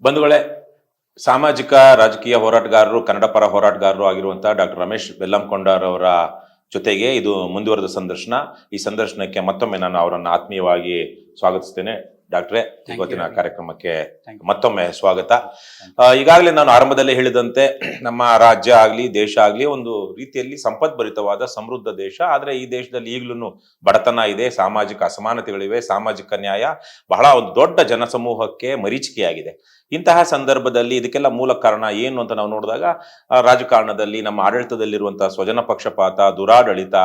ಬಂಧುಗಳೇ, ಸಾಮಾಜಿಕ ರಾಜಕೀಯ ಹೋರಾಟಗಾರರು, ಕನ್ನಡ ಪರ ಹೋರಾಟಗಾರರು ಆಗಿರುವಂತಹ ಡಾಕ್ಟರ್ ರಮೇಶ್ ಬೆಲ್ಲಂಕೊಂಡರವರ ಜೊತೆಗೆ ಇದು ಮುಂದುವರೆದ ಸಂದರ್ಶನ. ಈ ಸಂದರ್ಶನಕ್ಕೆ ಮತ್ತೊಮ್ಮೆ ನಾನು ಅವರನ್ನು ಆತ್ಮೀಯವಾಗಿ ಸ್ವಾಗತಿಸ್ತೇನೆ. ಡಾಕ್ಟ್ರೆ, ಇವತ್ತಿನ ಕಾರ್ಯಕ್ರಮಕ್ಕೆ ಮತ್ತೊಮ್ಮೆ ಸ್ವಾಗತ. ಈಗಾಗಲೇ ನಾನು ಆರಂಭದಲ್ಲೇ ಹೇಳಿದಂತೆ ನಮ್ಮ ರಾಜ್ಯ ಆಗ್ಲಿ ದೇಶ ಆಗ್ಲಿ ಒಂದು ರೀತಿಯಲ್ಲಿ ಸಂಪದ್ಭರಿತವಾದ ಸಮೃದ್ಧ ದೇಶ. ಆದ್ರೆ ಈ ದೇಶದಲ್ಲಿ ಈಗಲೂ ಬಡತನ ಇದೆ, ಸಾಮಾಜಿಕ ಅಸಮಾನತೆಗಳಿವೆ, ಸಾಮಾಜಿಕ ನ್ಯಾಯ ಬಹಳ ಒಂದು ದೊಡ್ಡ ಜನಸಮೂಹಕ್ಕೆ ಮರೀಚಿಕೆಯಾಗಿದೆ. ಇಂತಹ ಸಂದರ್ಭದಲ್ಲಿ ಇದಕ್ಕೆಲ್ಲ ಮೂಲ ಕಾರಣ ಏನು ಅಂತ ನಾವು ನೋಡಿದಾಗ, ರಾಜಕಾರಣದಲ್ಲಿ ನಮ್ಮ ಆಡಳಿತದಲ್ಲಿರುವಂತಹ ಸ್ವಜನ ಪಕ್ಷಪಾತ, ದುರಾಡಳಿತ,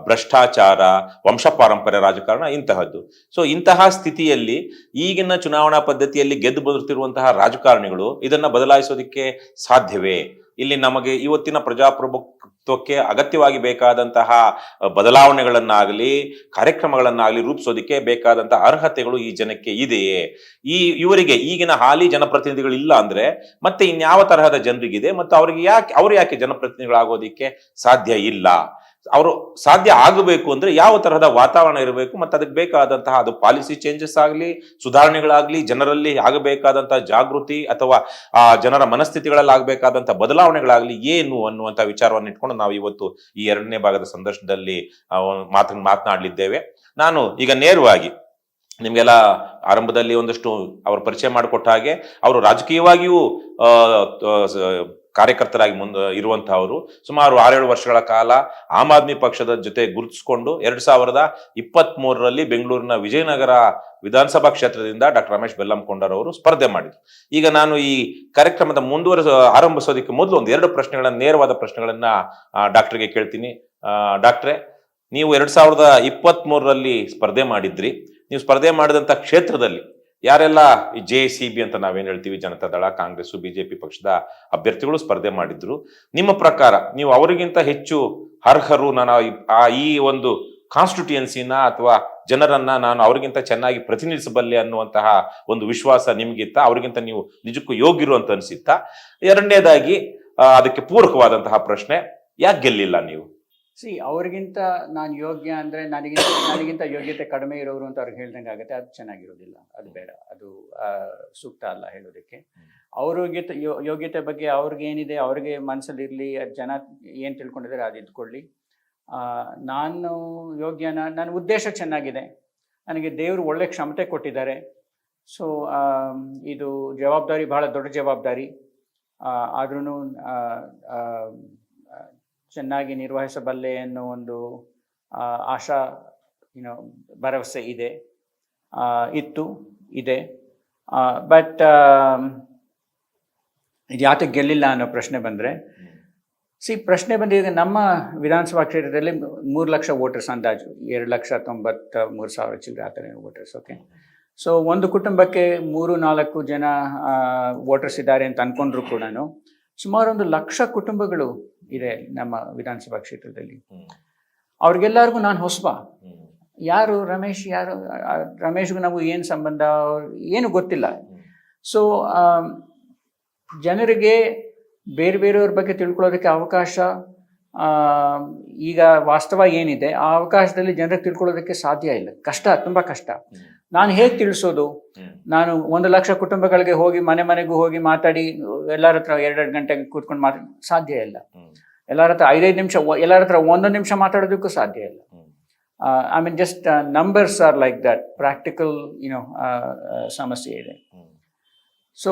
ಭ್ರಷ್ಟಾಚಾರ, ವಂಶ ಪಾರಂಪರ್ಯ ರಾಜಕಾರಣ ಇಂತಹದ್ದು. ಸೊ ಇಂತಹ ಸ್ಥಿತಿಯಲ್ಲಿ ಈಗಿನ ಚುನಾವಣಾ ಪದ್ಧತಿಯಲ್ಲಿ ಗೆದ್ದು ಬರುತ್ತಿರುವಂತಹ ರಾಜಕಾರಣಿಗಳು ಇದನ್ನ ಬದಲಾಯಿಸೋದಕ್ಕೆ ಸಾಧ್ಯವೇ? ಇಲ್ಲಿ ನಮಗೆ ಇವತ್ತಿನ ಪ್ರಜಾಪ್ರಭುತ್ವಕ್ಕೆ ಅಗತ್ಯವಾಗಿ ಬೇಕಾದಂತಹ ಬದಲಾವಣೆಗಳನ್ನಾಗಲಿ ಕಾರ್ಯಕ್ರಮಗಳನ್ನಾಗಲಿ ರೂಪಿಸೋದಕ್ಕೆ ಬೇಕಾದಂತಹ ಅರ್ಹತೆಗಳು ಈ ಜನಕ್ಕೆ ಇದೆಯೇ? ಇವರಿಗೆ ಈಗಿನ ಹಾಲಿ ಜನಪ್ರತಿನಿಧಿಗಳು ಇಲ್ಲ ಅಂದ್ರೆ ಮತ್ತೆ ಇನ್ಯಾವ ತರಹದ ಜನರಿಗಿದೆ? ಮತ್ತು ಅವ್ರು ಯಾಕೆ ಜನಪ್ರತಿನಿಧಿಗಳಾಗೋದಿಕ್ಕೆ ಸಾಧ್ಯ ಇಲ್ಲ? ಅವರು ಸಾಧ್ಯ ಆಗಬೇಕು ಅಂದ್ರೆ ಯಾವ ತರಹದ ವಾತಾವರಣ ಇರಬೇಕು, ಮತ್ತು ಅದಕ್ಕೆ ಬೇಕಾದಂತಹ ಅದು ಪಾಲಿಸಿ ಚೇಂಜಸ್ ಆಗಲಿ, ಸುಧಾರಣೆಗಳಾಗ್ಲಿ, ಜನರಲ್ಲಿ ಆಗಬೇಕಾದಂತಹ ಜಾಗೃತಿ ಅಥವಾ ಆ ಜನರ ಮನಸ್ಥಿತಿಗಳಲ್ಲಿ ಆಗಬೇಕಾದಂತಹ ಬದಲಾವಣೆಗಳಾಗ್ಲಿ ಏನು ಅನ್ನುವಂಥ ವಿಚಾರವನ್ನು ಇಟ್ಕೊಂಡು ನಾವು ಇವತ್ತು ಈ ಎರಡನೇ ಭಾಗದ ಸಂದರ್ಶನದಲ್ಲಿ ಮಾತನಾಡಲಿದ್ದೇವೆ. ನಾನು ಈಗ ನೇರವಾಗಿ ನಿಮ್ಗೆಲ್ಲ ಆರಂಭದಲ್ಲಿ ಒಂದಷ್ಟು ಅವ್ರ ಪರಿಚಯ ಮಾಡಿಕೊಟ್ಟ ಹಾಗೆ, ಅವರು ರಾಜಕೀಯವಾಗಿಯೂ ಕಾರ್ಯಕರ್ತರಾಗಿ ಇರುವಂತಹವರು. ಸುಮಾರು 6-7 ವರ್ಷಗಳ ಕಾಲ ಆಮ್ ಆದ್ಮಿ ಪಕ್ಷದ ಜೊತೆ ಗುರುತಿಸಿಕೊಂಡು 2023ರಲ್ಲಿ ಬೆಂಗಳೂರಿನ ವಿಜಯನಗರ ವಿಧಾನಸಭಾ ಕ್ಷೇತ್ರದಿಂದ ಡಾಕ್ಟರ್ ರಮೇಶ್ ಬೆಲ್ಲಂಕೊಂಡರವರು ಸ್ಪರ್ಧೆ ಮಾಡಿದ್ರು. ಈಗ ನಾನು ಈ ಕಾರ್ಯಕ್ರಮದ ಆರಂಭಿಸೋದಕ್ಕೆ ಮೊದಲು ಒಂದು 2 ಪ್ರಶ್ನೆಗಳನ್ನ, ನೇರವಾದ ಪ್ರಶ್ನೆಗಳನ್ನ ಡಾಕ್ಟರ್ಗೆ ಕೇಳ್ತೀನಿ. ಡಾಕ್ಟ್ರೆ, ನೀವು 2023ರಲ್ಲಿ ಸ್ಪರ್ಧೆ ಮಾಡಿದ್ರಿ. ನೀವು ಸ್ಪರ್ಧೆ ಮಾಡಿದಂಥ ಕ್ಷೇತ್ರದಲ್ಲಿ ಯಾರೆಲ್ಲ ಈ JCB ಅಂತ ನಾವೇನ್ ಹೇಳ್ತೀವಿ, ಜನತಾ ದಳ, ಕಾಂಗ್ರೆಸ್, ಬಿಜೆಪಿ ಪಕ್ಷದ ಅಭ್ಯರ್ಥಿಗಳು ಸ್ಪರ್ಧೆ ಮಾಡಿದ್ರು. ನಿಮ್ಮ ಪ್ರಕಾರ ನೀವು ಅವರಿಗಿಂತ ಹೆಚ್ಚು ಅರ್ಹರು, ನಾನು ಈ ಒಂದು ಕಾನ್ಸ್ಟಿಟ್ಯೂಯನ್ಸಿನ ಅಥವಾ ಜನರನ್ನ ನಾನು ಅವ್ರಿಗಿಂತ ಚೆನ್ನಾಗಿ ಪ್ರತಿನಿಧಿಸಬಲ್ಲೆ ಅನ್ನುವಂತಹ ಒಂದು ವಿಶ್ವಾಸ ನಿಮ್ಗಿತ್ತ? ಅವ್ರಿಗಿಂತ ನೀವು ನಿಜಕ್ಕೂ ಯೋಗ್ಯರು ಅಂತ ಅನ್ಸಿತ್ತಾ? ಎರಡನೇದಾಗಿ ಅದಕ್ಕೆ ಪೂರಕವಾದಂತಹ ಪ್ರಶ್ನೆ, ಯಾಕೆ ಗೆಲ್ಲಿಲ್ಲ ನೀವು? ಅವ್ರಿಗಿಂತ ನಾನು ಯೋಗ್ಯ ಅಂದರೆ ನನಗಿಂತ ಯೋಗ್ಯತೆ ಕಡಿಮೆ ಇರೋರು ಅಂತ ಅವ್ರಿಗೆ ಹೇಳ್ದಂಗೆ ಆಗುತ್ತೆ. ಅದು ಚೆನ್ನಾಗಿರೋದಿಲ್ಲ, ಅದು ಬೇಡ, ಅದು ಸೂಕ್ತ ಅಲ್ಲ ಹೇಳೋದಕ್ಕೆ. ಅವ್ರಿಗೆ ಯೋಗ್ಯತೆ ಬಗ್ಗೆ ಅವ್ರಿಗೆ ಏನಿದೆ ಅವ್ರಿಗೆ ಮನಸ್ಸಲ್ಲಿರಲಿ, ಜನ ಏನು ತಿಳ್ಕೊಂಡಿದ್ದಾರೆ ಅದು ಇದ್ಕೊಳ್ಳಿ. ನಾನು ಯೋಗ್ಯನ, ನನ್ನ ಉದ್ದೇಶ ಚೆನ್ನಾಗಿದೆ, ನನಗೆ ದೇವರು ಒಳ್ಳೆ ಕ್ಷಮತೆ ಕೊಟ್ಟಿದ್ದಾರೆ. ಸೊ ಇದು ಜವಾಬ್ದಾರಿ ಬಹಳ ದೊಡ್ಡ ಜವಾಬ್ದಾರಿ. ಆದ್ರೂ ಚೆನ್ನಾಗಿ ನಿರ್ವಹಿಸಬಲ್ಲೆ ಅನ್ನೋ ಒಂದು ಆಶಾ ಭರವಸೆ ಇದೆ. ಬಟ್ ಇದು ಯಾತಕ್ಕೆ ಗೆಲ್ಲಿಲ್ಲ ಅನ್ನೋ ಪ್ರಶ್ನೆ ಬಂದರೆ, ಪ್ರಶ್ನೆ ಬಂದಿದೆ. ನಮ್ಮ ವಿಧಾನಸಭಾ ಕ್ಷೇತ್ರದಲ್ಲಿ 3 ಲಕ್ಷ ವೋಟರ್ಸ್ ಅಂದಾಜು, 2,93,000 ಚಿಲ್ಲರೆ ಆ ಥರ ವೋಟರ್ಸ್. ಓಕೆ, ಸೊ ಒಂದು ಕುಟುಂಬಕ್ಕೆ 3-4 ಜನ ವೋಟರ್ಸ್ ಇದ್ದಾರೆ ಅಂತ ಅಂದ್ಕೊಂಡ್ರು ಕೂಡ ಸುಮಾರು 1 ಲಕ್ಷ ಕುಟುಂಬಗಳು ಇದೆ ನಮ್ಮ ವಿಧಾನಸಭಾ ಕ್ಷೇತ್ರದಲ್ಲಿ. ಅವ್ರಿಗೆಲ್ಲರಿಗೂ ನಾನು ಹೊಸಬ. ಯಾರು ರಮೇಶ್ಗೂ ನಾವು ಏನು ಸಂಬಂಧ, ಏನು ಗೊತ್ತಿಲ್ಲ. ಸೊ ಜನರಿಗೆ ಬೇರೆಯವ್ರ ಬಗ್ಗೆ ತಿಳ್ಕೊಳ್ಳೋದಕ್ಕೆ ಅವಕಾಶ, ಈಗ ವಾಸ್ತವ ಏನಿದೆ ಆ ಅವಕಾಶದಲ್ಲಿ ಜನರಿಗೆ ತಿಳ್ಕೊಳ್ಳೋದಕ್ಕೆ ಸಾಧ್ಯ ಇಲ್ಲ. ತುಂಬ ಕಷ್ಟ. ನಾನು ಹೇಗೆ ತಿಳಿಸೋದು? ನಾನು 1 ಲಕ್ಷ ಕುಟುಂಬಗಳಿಗೆ ಹೋಗಿ ಮನೆಗೂ ಹೋಗಿ ಮಾತಾಡಿ ಎಲ್ಲರ ಹತ್ರ 2 ಗಂಟೆಗೆ ಕೂತ್ಕೊಂಡು ಸಾಧ್ಯ ಇಲ್ಲ. ಎಲ್ಲರ ಹತ್ರ 5 ನಿಮಿಷ, ಎಲ್ಲರ ಹತ್ರ 1 ನಿಮಿಷ ಮಾತಾಡೋದಕ್ಕೂ ಸಾಧ್ಯ ಇಲ್ಲ. I mean just numbers are like that. Practical ಸಮಸ್ಯೆ ಇದೆ. ಸೊ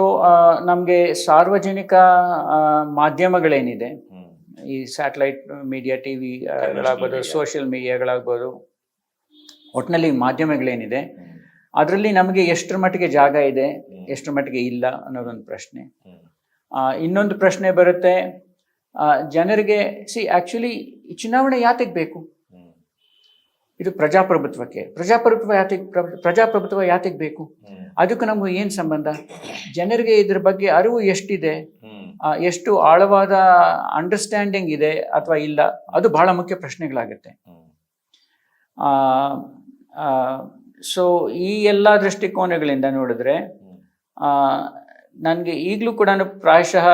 ನಮಗೆ ಸಾರ್ವಜನಿಕ ಮಾಧ್ಯಮಗಳೇನಿದೆ, ಈ ಸ್ಯಾಟಲೈಟ್ ಮೀಡಿಯಾ, ಟಿವಿಗಳಾಗ್ಬೋದು, ಸೋಷಿಯಲ್ ಮೀಡಿಯಾಗಳಾಗ್ಬೋದು, ಒಟ್ಟಿನಲ್ಲಿ ಮಾಧ್ಯಮಗಳೇನಿದೆ ಅದರಲ್ಲಿ ನಮಗೆ ಎಷ್ಟರ ಮಟ್ಟಿಗೆ ಜಾಗ ಇದೆ, ಎಷ್ಟರ ಮಟ್ಟಿಗೆ ಇಲ್ಲ ಅನ್ನೋದೊಂದು ಪ್ರಶ್ನೆ. ಇನ್ನೊಂದು ಪ್ರಶ್ನೆ ಬರುತ್ತೆ, ಜನರಿಗೆ ಆ್ಯಕ್ಚುಲಿ ಚುನಾವಣೆ ಯಾತಕ್ಕೆ ಬೇಕು? ಇದು ಪ್ರಜಾಪ್ರಭುತ್ವ ಯಾತಕ್ಕೆ ಬೇಕು? ಅದಕ್ಕೂ ನಮಗೂ ಏನು ಸಂಬಂಧ? ಜನರಿಗೆ ಇದ್ರ ಬಗ್ಗೆ ಅರಿವು ಎಷ್ಟಿದೆ, ಎಷ್ಟು ಆಳವಾದ ಅಂಡರ್ಸ್ಟ್ಯಾಂಡಿಂಗ್ ಇದೆ ಅಥವಾ ಇಲ್ಲ, ಅದು ಬಹಳ ಮುಖ್ಯ ಪ್ರಶ್ನೆಗಳಾಗುತ್ತೆ. ಸೊ ಈ ಎಲ್ಲ ದೃಷ್ಟಿಕೋನಗಳಿಂದ ನೋಡಿದ್ರೆ ನನಗೆ ಈಗಲೂ ಕೂಡ ಪ್ರಾಯಶಃ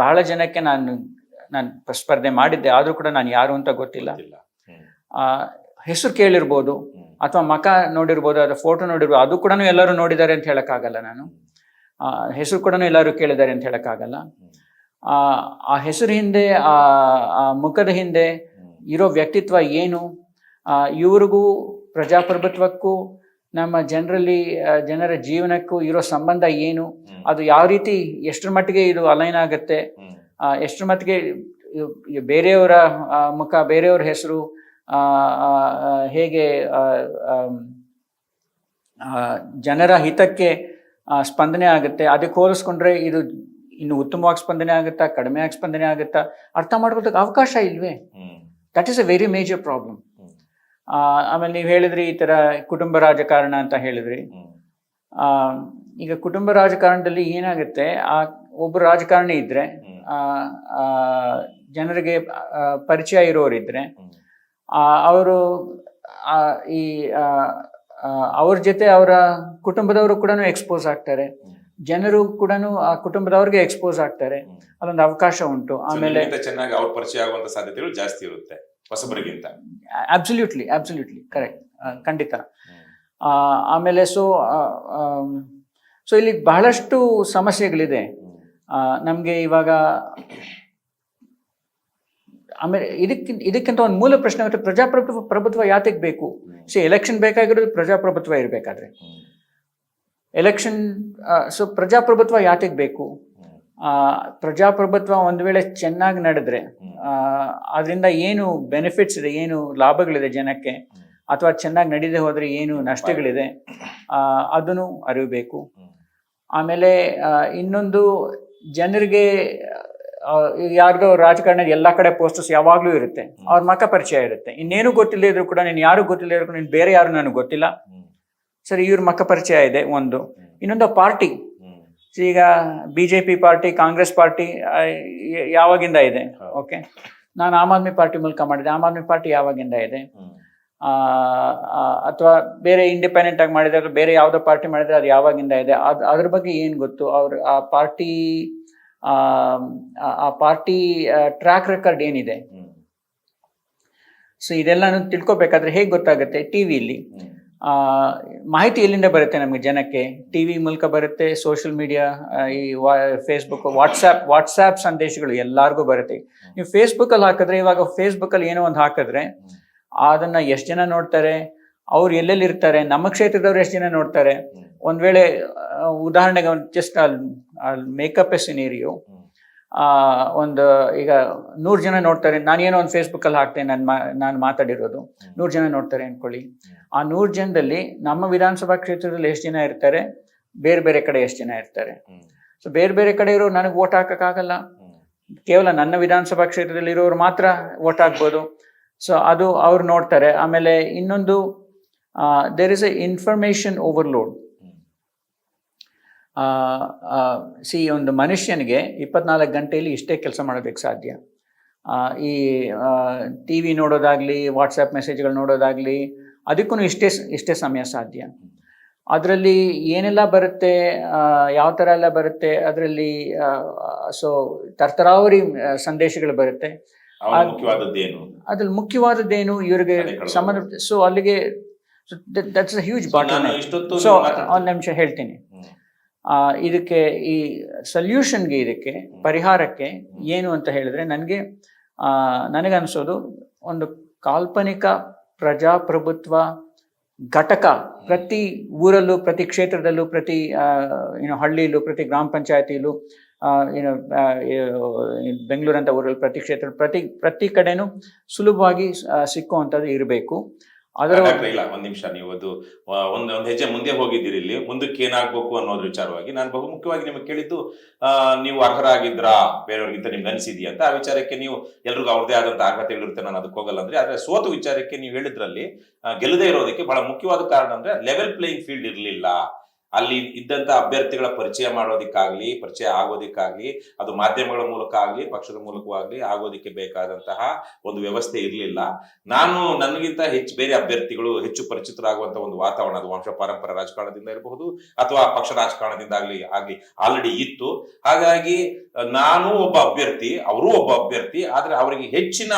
ಬಹಳ ಜನಕ್ಕೆ ನಾನು ಸ್ಪರ್ಧೆ ಮಾಡಿದ್ದೆ, ಆದರೂ ಕೂಡ ನಾನು ಯಾರು ಅಂತ ಗೊತ್ತಿಲ್ಲ. ಹೆಸರು ಕೇಳಿರ್ಬೋದು ಅಥವಾ ಮಖ ನೋಡಿರ್ಬೋದು, ಅದು ಫೋಟೋ ನೋಡಿರ್ಬೋದು, ಅದು ಕೂಡ ಎಲ್ಲರೂ ನೋಡಿದ್ದಾರೆ ಅಂತ ಹೇಳೋಕ್ಕಾಗಲ್ಲ ನಾನು. ಹೆಸರು ಕೂಡ ಎಲ್ಲರೂ ಕೇಳಿದ್ದಾರೆ ಅಂತ ಹೇಳಕ್ಕಾಗಲ್ಲ. ಆ ಹೆಸರು ಹಿಂದೆ, ಆ ಮುಖದ ಹಿಂದೆ ಇರೋ ವ್ಯಕ್ತಿತ್ವ ಏನು, ಇವ್ರಿಗೂ ಪ್ರಜಾಪ್ರಭುತ್ವಕ್ಕೂ ನಮ್ಮ ಜನರ ಜೀವನಕ್ಕೂ ಇರೋ ಸಂಬಂಧ ಏನು, ಅದು ಯಾವ ರೀತಿ ಎಷ್ಟರ ಮಟ್ಟಿಗೆ ಇದು ಅಲೈನ್ ಆಗುತ್ತೆ, ಎಷ್ಟರ ಮಟ್ಟಿಗೆ ಬೇರೆಯವರ ಮುಖ, ಬೇರೆಯವ್ರ ಹೆಸರು ಹೇಗೆ ಜನರ ಹಿತಕ್ಕೆ ಸ್ಪಂದನೆ ಆಗುತ್ತೆ, ಅದಕ್ಕೆ ಹೋಲಿಸ್ಕೊಂಡ್ರೆ ಇದು ಇನ್ನು ಉತ್ತಮವಾಗಿ ಸ್ಪಂದನೆ ಆಗುತ್ತಾ, ಕಡಿಮೆಯಾಗಿ ಸ್ಪಂದನೆ ಆಗುತ್ತಾ, ಅರ್ಥ ಮಾಡ್ಕೊಳ್ಳೋದಕ್ಕೆ ಅವಕಾಶ ಇಲ್ವೇ. That is a very major problem. ಆಮೇಲೆ ನೀವು ಹೇಳಿದ್ರಿ ಈ ಥರ ಕುಟುಂಬ ರಾಜಕಾರಣ ಅಂತ ಹೇಳಿದ್ರಿ. ಈಗ ಕುಟುಂಬ ರಾಜಕಾರಣದಲ್ಲಿ ಏನಾಗುತ್ತೆ, ಒಬ್ಬರು ರಾಜಕಾರಣಿ ಇದ್ರೆ, ಜನರಿಗೆ ಪರಿಚಯ ಇರೋರಿದ್ರೆ, ಅವರು ಈ ಅವ್ರ ಜೊತೆ ಅವರ ಕುಟುಂಬದವರು ಕೂಡ ಎಕ್ಸ್ಪೋಸ್ ಆಗ್ತಾರೆ, ಜನರು ಕೂಡ ಆ ಕುಟುಂಬದವ್ರಿಗೆ ಎಕ್ಸ್ಪೋಸ್ ಆಗ್ತಾರೆ, ಅದೊಂದು ಅವಕಾಶ ಉಂಟು. ಆಮೇಲೆ ಚೆನ್ನಾಗಿ ಅವ್ರ ಪರಿಚಯ ಆಗುವಂತ ಸಾಧ್ಯತೆಗಳು ಜಾಸ್ತಿ ಇರುತ್ತೆ ಹೊಸಬರಿಗಿಂತ. ಅಬ್ಸಲ್ಯೂಟ್ಲಿ ಕರೆಕ್ಟ್, ಖಂಡಿತ. ಆಮೇಲೆ ಸೊ ಇಲ್ಲಿ ಬಹಳಷ್ಟು ಸಮಸ್ಯೆಗಳಿದೆ ನಮಗೆ ಇವಾಗ. ಆಮೇಲೆ ಇದಕ್ಕಿಂತ ಒಂದು ಮೂಲ ಪ್ರಶ್ನೆ ಆಗುತ್ತೆ, ಪ್ರಜಾಪ್ರಭುತ್ವ ಯಾತಕ್ಕೆ ಬೇಕು? ಎಲೆಕ್ಷನ್ ಬೇಕಾಗಿರೋದು ಪ್ರಜಾಪ್ರಭುತ್ವ ಇರಬೇಕಾದ್ರೆ. ಎಲೆಕ್ಷನ್ ಪ್ರಜಾಪ್ರಭುತ್ವ ಯಾತಕ್ಕೆ ಬೇಕು? ಪ್ರಜಾಪ್ರಭುತ್ವ ಒಂದು ವೇಳೆ ಚೆನ್ನಾಗಿ ನಡೆದ್ರೆ ಅದರಿಂದ ಏನು ಬೆನಿಫಿಟ್ಸ್ ಇದೆ, ಏನು ಲಾಭಗಳಿದೆ ಜನಕ್ಕೆ, ಅಥವಾ ಚೆನ್ನಾಗಿ ನಡೀದೆ ಹೋದ್ರೆ ಏನು ನಷ್ಟಗಳಿದೆ, ಅದನ್ನು ಅರಿಯಬೇಕು. ಆಮೇಲೆ ಇನ್ನೊಂದು, ಜನರಿಗೆ ಯಾರ್ದೋ ರಾಜಕಾರಣದ ಎಲ್ಲ ಕಡೆ ಪೋಸ್ಟರ್ಸ್ ಯಾವಾಗ್ಲೂ ಇರುತ್ತೆ, ಅವ್ರ ಮಕ್ಕ ಪರಿಚಯ ಇರುತ್ತೆ. ಇನ್ನೇನು ಗೊತ್ತಿಲ್ಲ ಇದ್ರು ಕೂಡ, ನೀನು ಯಾರು ಗೊತ್ತಿಲ್ಲ ಇದ್ರು ಕೂಡ, ನೀನು ಬೇರೆ ಯಾರು ನನಗೆ ಗೊತ್ತಿಲ್ಲ, ಸರಿ ಇವ್ರ ಮಕ್ಕ ಪರಿಚಯ ಇದೆ ಒಂದು. ಇನ್ನೊಂದು ಪಾರ್ಟಿ, ಈಗ BJP ಪಾರ್ಟಿ, ಕಾಂಗ್ರೆಸ್ ಪಾರ್ಟಿ ಯಾವಾಗಿಂದ ಇದೆ? ಓಕೆ, ನಾನು ಆಮ್ ಆದ್ಮಿ ಪಾರ್ಟಿ ಮೂಲಕ ಮಾಡಿದೆ, ಆಮ್ ಆದ್ಮಿ ಪಾರ್ಟಿ ಯಾವಾಗಿಂದ ಇದೆ? ಅಥವಾ ಬೇರೆ ಇಂಡಿಪೆಂಡೆಂಟ್ ಆಗಿ ಮಾಡಿದ್ರೆ, ಅಥವಾ ಬೇರೆ ಯಾವುದೋ ಪಾರ್ಟಿ ಮಾಡಿದ್ರೆ ಅದು ಯಾವಾಗಿಂದ ಇದೆ? ಅದ್ರ ಬಗ್ಗೆ ಏನು ಗೊತ್ತು? ಅವ್ರ ಆ ಪಾರ್ಟಿ ಟ್ರ್ಯಾಕ್ ರೆಕಾರ್ಡ್ ಏನಿದೆ? ಸೊ ಇದೆಲ್ಲಾನು ತಿಳ್ಕೊಬೇಕಾದ್ರೆ ಹೇಗೆ ಗೊತ್ತಾಗುತ್ತೆ? ಟಿವಿಲಿ ಮಾಹಿತಿ ಎಲ್ಲಿಂದ ಬರುತ್ತೆ ನಮಗೆ ಜನಕ್ಕೆ? ಟಿವಿ ಮೂಲಕ ಬರುತ್ತೆ, ಸೋಷಿಯಲ್ ಮೀಡಿಯಾ, ಈ ಫೇಸ್ಬುಕ್, ವಾಟ್ಸ್ಆ್ಯಪ್ ಸಂದೇಶಗಳು ಎಲ್ಲರಿಗೂ ಬರುತ್ತೆ. ನೀವು ಫೇಸ್ಬುಕ್ಕಲ್ಲಿ ಹಾಕಿದ್ರೆ, ಇವಾಗ ಫೇಸ್ಬುಕ್ಕಲ್ಲಿ ಏನೋ ಒಂದು ಹಾಕಿದ್ರೆ ಅದನ್ನ ಎಷ್ಟು ಜನ ನೋಡ್ತಾರೆ, ಅವ್ರು ಎಲ್ಲೆಲ್ಲಿ ಇರ್ತಾರೆ, ನಮ್ಮ ಕ್ಷೇತ್ರದವ್ರು ಎಷ್ಟು ಜನ ನೋಡ್ತಾರೆ. ಒಂದ್ ವೇಳೆ ಉದಾಹರಣೆಗೆ ಜಸ್ಟ್ ಮೇಕಪ್ ಎ ಸಿನೇರಿಯೋ, ಒಂದು ಈಗ 100 ಜನ ನೋಡ್ತಾರೆ, ನಾನೇನೋ ಒಂದು ಫೇಸ್ಬುಕ್ಕಲ್ಲಿ ಹಾಕ್ತೇನೆ, ನಾನು ಮಾತಾಡಿರೋದು 100 ಜನ ನೋಡ್ತಾರೆ ಅನ್ಕೊಳ್ಳಿ. ಆ 100 ಜನದಲ್ಲಿ ನಮ್ಮ ವಿಧಾನಸಭಾ ಕ್ಷೇತ್ರದಲ್ಲಿ ಎಷ್ಟು ಜನ ಇರ್ತಾರೆ, ಬೇರೆ ಬೇರೆ ಕಡೆ ಎಷ್ಟು ಜನ ಇರ್ತಾರೆ. ಸೊ ಬೇರೆ ಬೇರೆ ಕಡೆ ಇರೋ ನನಗೆ ವೋಟ್ ಹಾಕಕ್ಕಾಗಲ್ಲ, ಕೇವಲ ನನ್ನ ವಿಧಾನಸಭಾ ಕ್ಷೇತ್ರದಲ್ಲಿ ಇರೋರು ಮಾತ್ರ ವೋಟ್ ಹಾಕ್ಬೋದು. ಸೊ ಅದು ಅವ್ರು ನೋಡ್ತಾರೆ. ಆಮೇಲೆ ಇನ್ನೊಂದು, there is a information overload. ಒಂದು ಮನುಷ್ಯನಿಗೆ 24 ಗಂಟೆಯಲ್ಲಿ ಇಷ್ಟೇ ಕೆಲಸ ಮಾಡೋದಕ್ಕೆ ಸಾಧ್ಯ. ಈ TV ನೋಡೋದಾಗ್ಲಿ, ವಾಟ್ಸಪ್ ಮೆಸೇಜ್ಗಳು ನೋಡೋದಾಗ್ಲಿ, ಅದಕ್ಕೂ ಇಷ್ಟೇ ಸಮಯ ಸಾಧ್ಯ. ಅದರಲ್ಲಿ ಏನೆಲ್ಲ ಬರುತ್ತೆ, ಯಾವ ಥರ ಎಲ್ಲ ಬರುತ್ತೆ, ಅದರಲ್ಲಿ ತರ್ತರಾವರಿ ಸಂದೇಶಗಳು ಬರುತ್ತೆ. ಅದ್ರಲ್ಲಿ ಮುಖ್ಯವಾದದ್ದೇನು ಇವ್ರಿಗೆ ಸಂಬಂಧ. ಸೊ ಅಲ್ಲಿಗೆ that's a huge bottle. So ಒಂದು ನಿಮಿಷ ಹೇಳ್ತೀನಿ. ಇದಕ್ಕೆ, ಈ ಸೊಲ್ಯೂಷನ್ಗೆ, ಇದಕ್ಕೆ ಪರಿಹಾರಕ್ಕೆ ಏನು ಅಂತ ಹೇಳಿದ್ರೆ, ನನಗನ್ಸೋದು ಒಂದು ಕಾಲ್ಪನಿಕ ಪ್ರಜಾಪ್ರಭುತ್ವ ಘಟಕ ಪ್ರತಿ ಊರಲ್ಲೂ, ಪ್ರತಿ ಕ್ಷೇತ್ರದಲ್ಲೂ, ಪ್ರತಿ ಹಳ್ಳಿಲೂ, ಪ್ರತಿ ಗ್ರಾಮ ಪಂಚಾಯತಿಲೂ, ಬೆಂಗಳೂರಂತ ಊರಲ್ಲಿ ಪ್ರತಿ ಕ್ಷೇತ್ರ, ಪ್ರತಿ ಕಡೆನೂ ಸುಲಭವಾಗಿ ಸಿಕ್ಕುವಂಥದ್ದು ಇರಬೇಕು. ಇಲ್ಲ, ಒಂದ್ ನಿಮಿಷ, ನೀವು ಅದು ಒಂದ್ ಹೆಜ್ಜೆ ಮುಂದೆ ಹೋಗಿದ್ದೀರಿ. ಇಲ್ಲಿ ಮುಂದಕ್ಕೆ ಏನಾಗ್ಬೇಕು ಅನ್ನೋದ್ರ ವಿಚಾರವಾಗಿ ನಾನು ಬಹು ಮುಖ್ಯವಾಗಿ ನಿಮಗೆ ಕೇಳಿದ್ದು, ನೀವು ಅರ್ಹರಾಗಿದ್ರಾ ಬೇರೆಯವ್ರಿಗಿಂತ ನಿಮ್ಗೆ ಅನಿಸಿದ್ಯಾ ಅಂತ. ಆ ವಿಚಾರಕ್ಕೆ ನೀವು ಎಲ್ರಿಗೂ ಅವ್ರದೇ ಆದಂತ ಅರ್ಹತೆಗಳಿರುತ್ತೆ, ನಾನು ಅದಕ್ಕೆ ಹೋಗಲ್ಲ ಅಂದ್ರೆ. ಆದ್ರೆ ಸೋತು ವಿಚಾರಕ್ಕೆ ನೀವು ಹೇಳಿದ್ರಲ್ಲಿ ಗೆಲ್ಲದೆ ಇರೋದಕ್ಕೆ ಬಹಳ ಮುಖ್ಯವಾದ ಕಾರಣ ಅಂದ್ರೆ ಲೆವೆಲ್ ಪ್ಲೇಯಿಂಗ್ ಫೀಲ್ಡ್ ಇರ್ಲಿಲ್ಲ. ಅಲ್ಲಿ ಇದ್ದಂತ ಅಭ್ಯರ್ಥಿಗಳ ಪರಿಚಯ ಮಾಡೋದಿಕ್ಕಾಗ್ಲಿ, ಪರಿಚಯ ಆಗೋದಿಕ್ಕಾಗ್ಲಿ, ಅದು ಮಾಧ್ಯಮಗಳ ಮೂಲಕ ಆಗ್ಲಿ, ಪಕ್ಷದ ಮೂಲಕವಾಗ್ಲಿ ಆಗೋದಿಕ್ಕೆ ಬೇಕಾದಂತಹ ಒಂದು ವ್ಯವಸ್ಥೆ ಇರಲಿಲ್ಲ. ನನಗಿಂತ ಹೆಚ್ಚು ಬೇರೆ ಅಭ್ಯರ್ಥಿಗಳು ಹೆಚ್ಚು ಪರಿಚಿತರಾಗುವಂತ ಒಂದು ವಾತಾವರಣ, ಅದು ವಂಶ ಪಾರಂಪರ ರಾಜಕಾರಣದಿಂದ ಇರಬಹುದು ಅಥವಾ ಪಕ್ಷ ರಾಜಕಾರಣದಿಂದ ಆಗ್ಲಿ ಆಲ್ರೆಡಿ ಇತ್ತು. ಹಾಗಾಗಿ ನಾನು ಒಬ್ಬ ಅಭ್ಯರ್ಥಿ, ಅವರು ಒಬ್ಬ ಅಭ್ಯರ್ಥಿ, ಆದ್ರೆ ಅವರಿಗೆ ಹೆಚ್ಚಿನ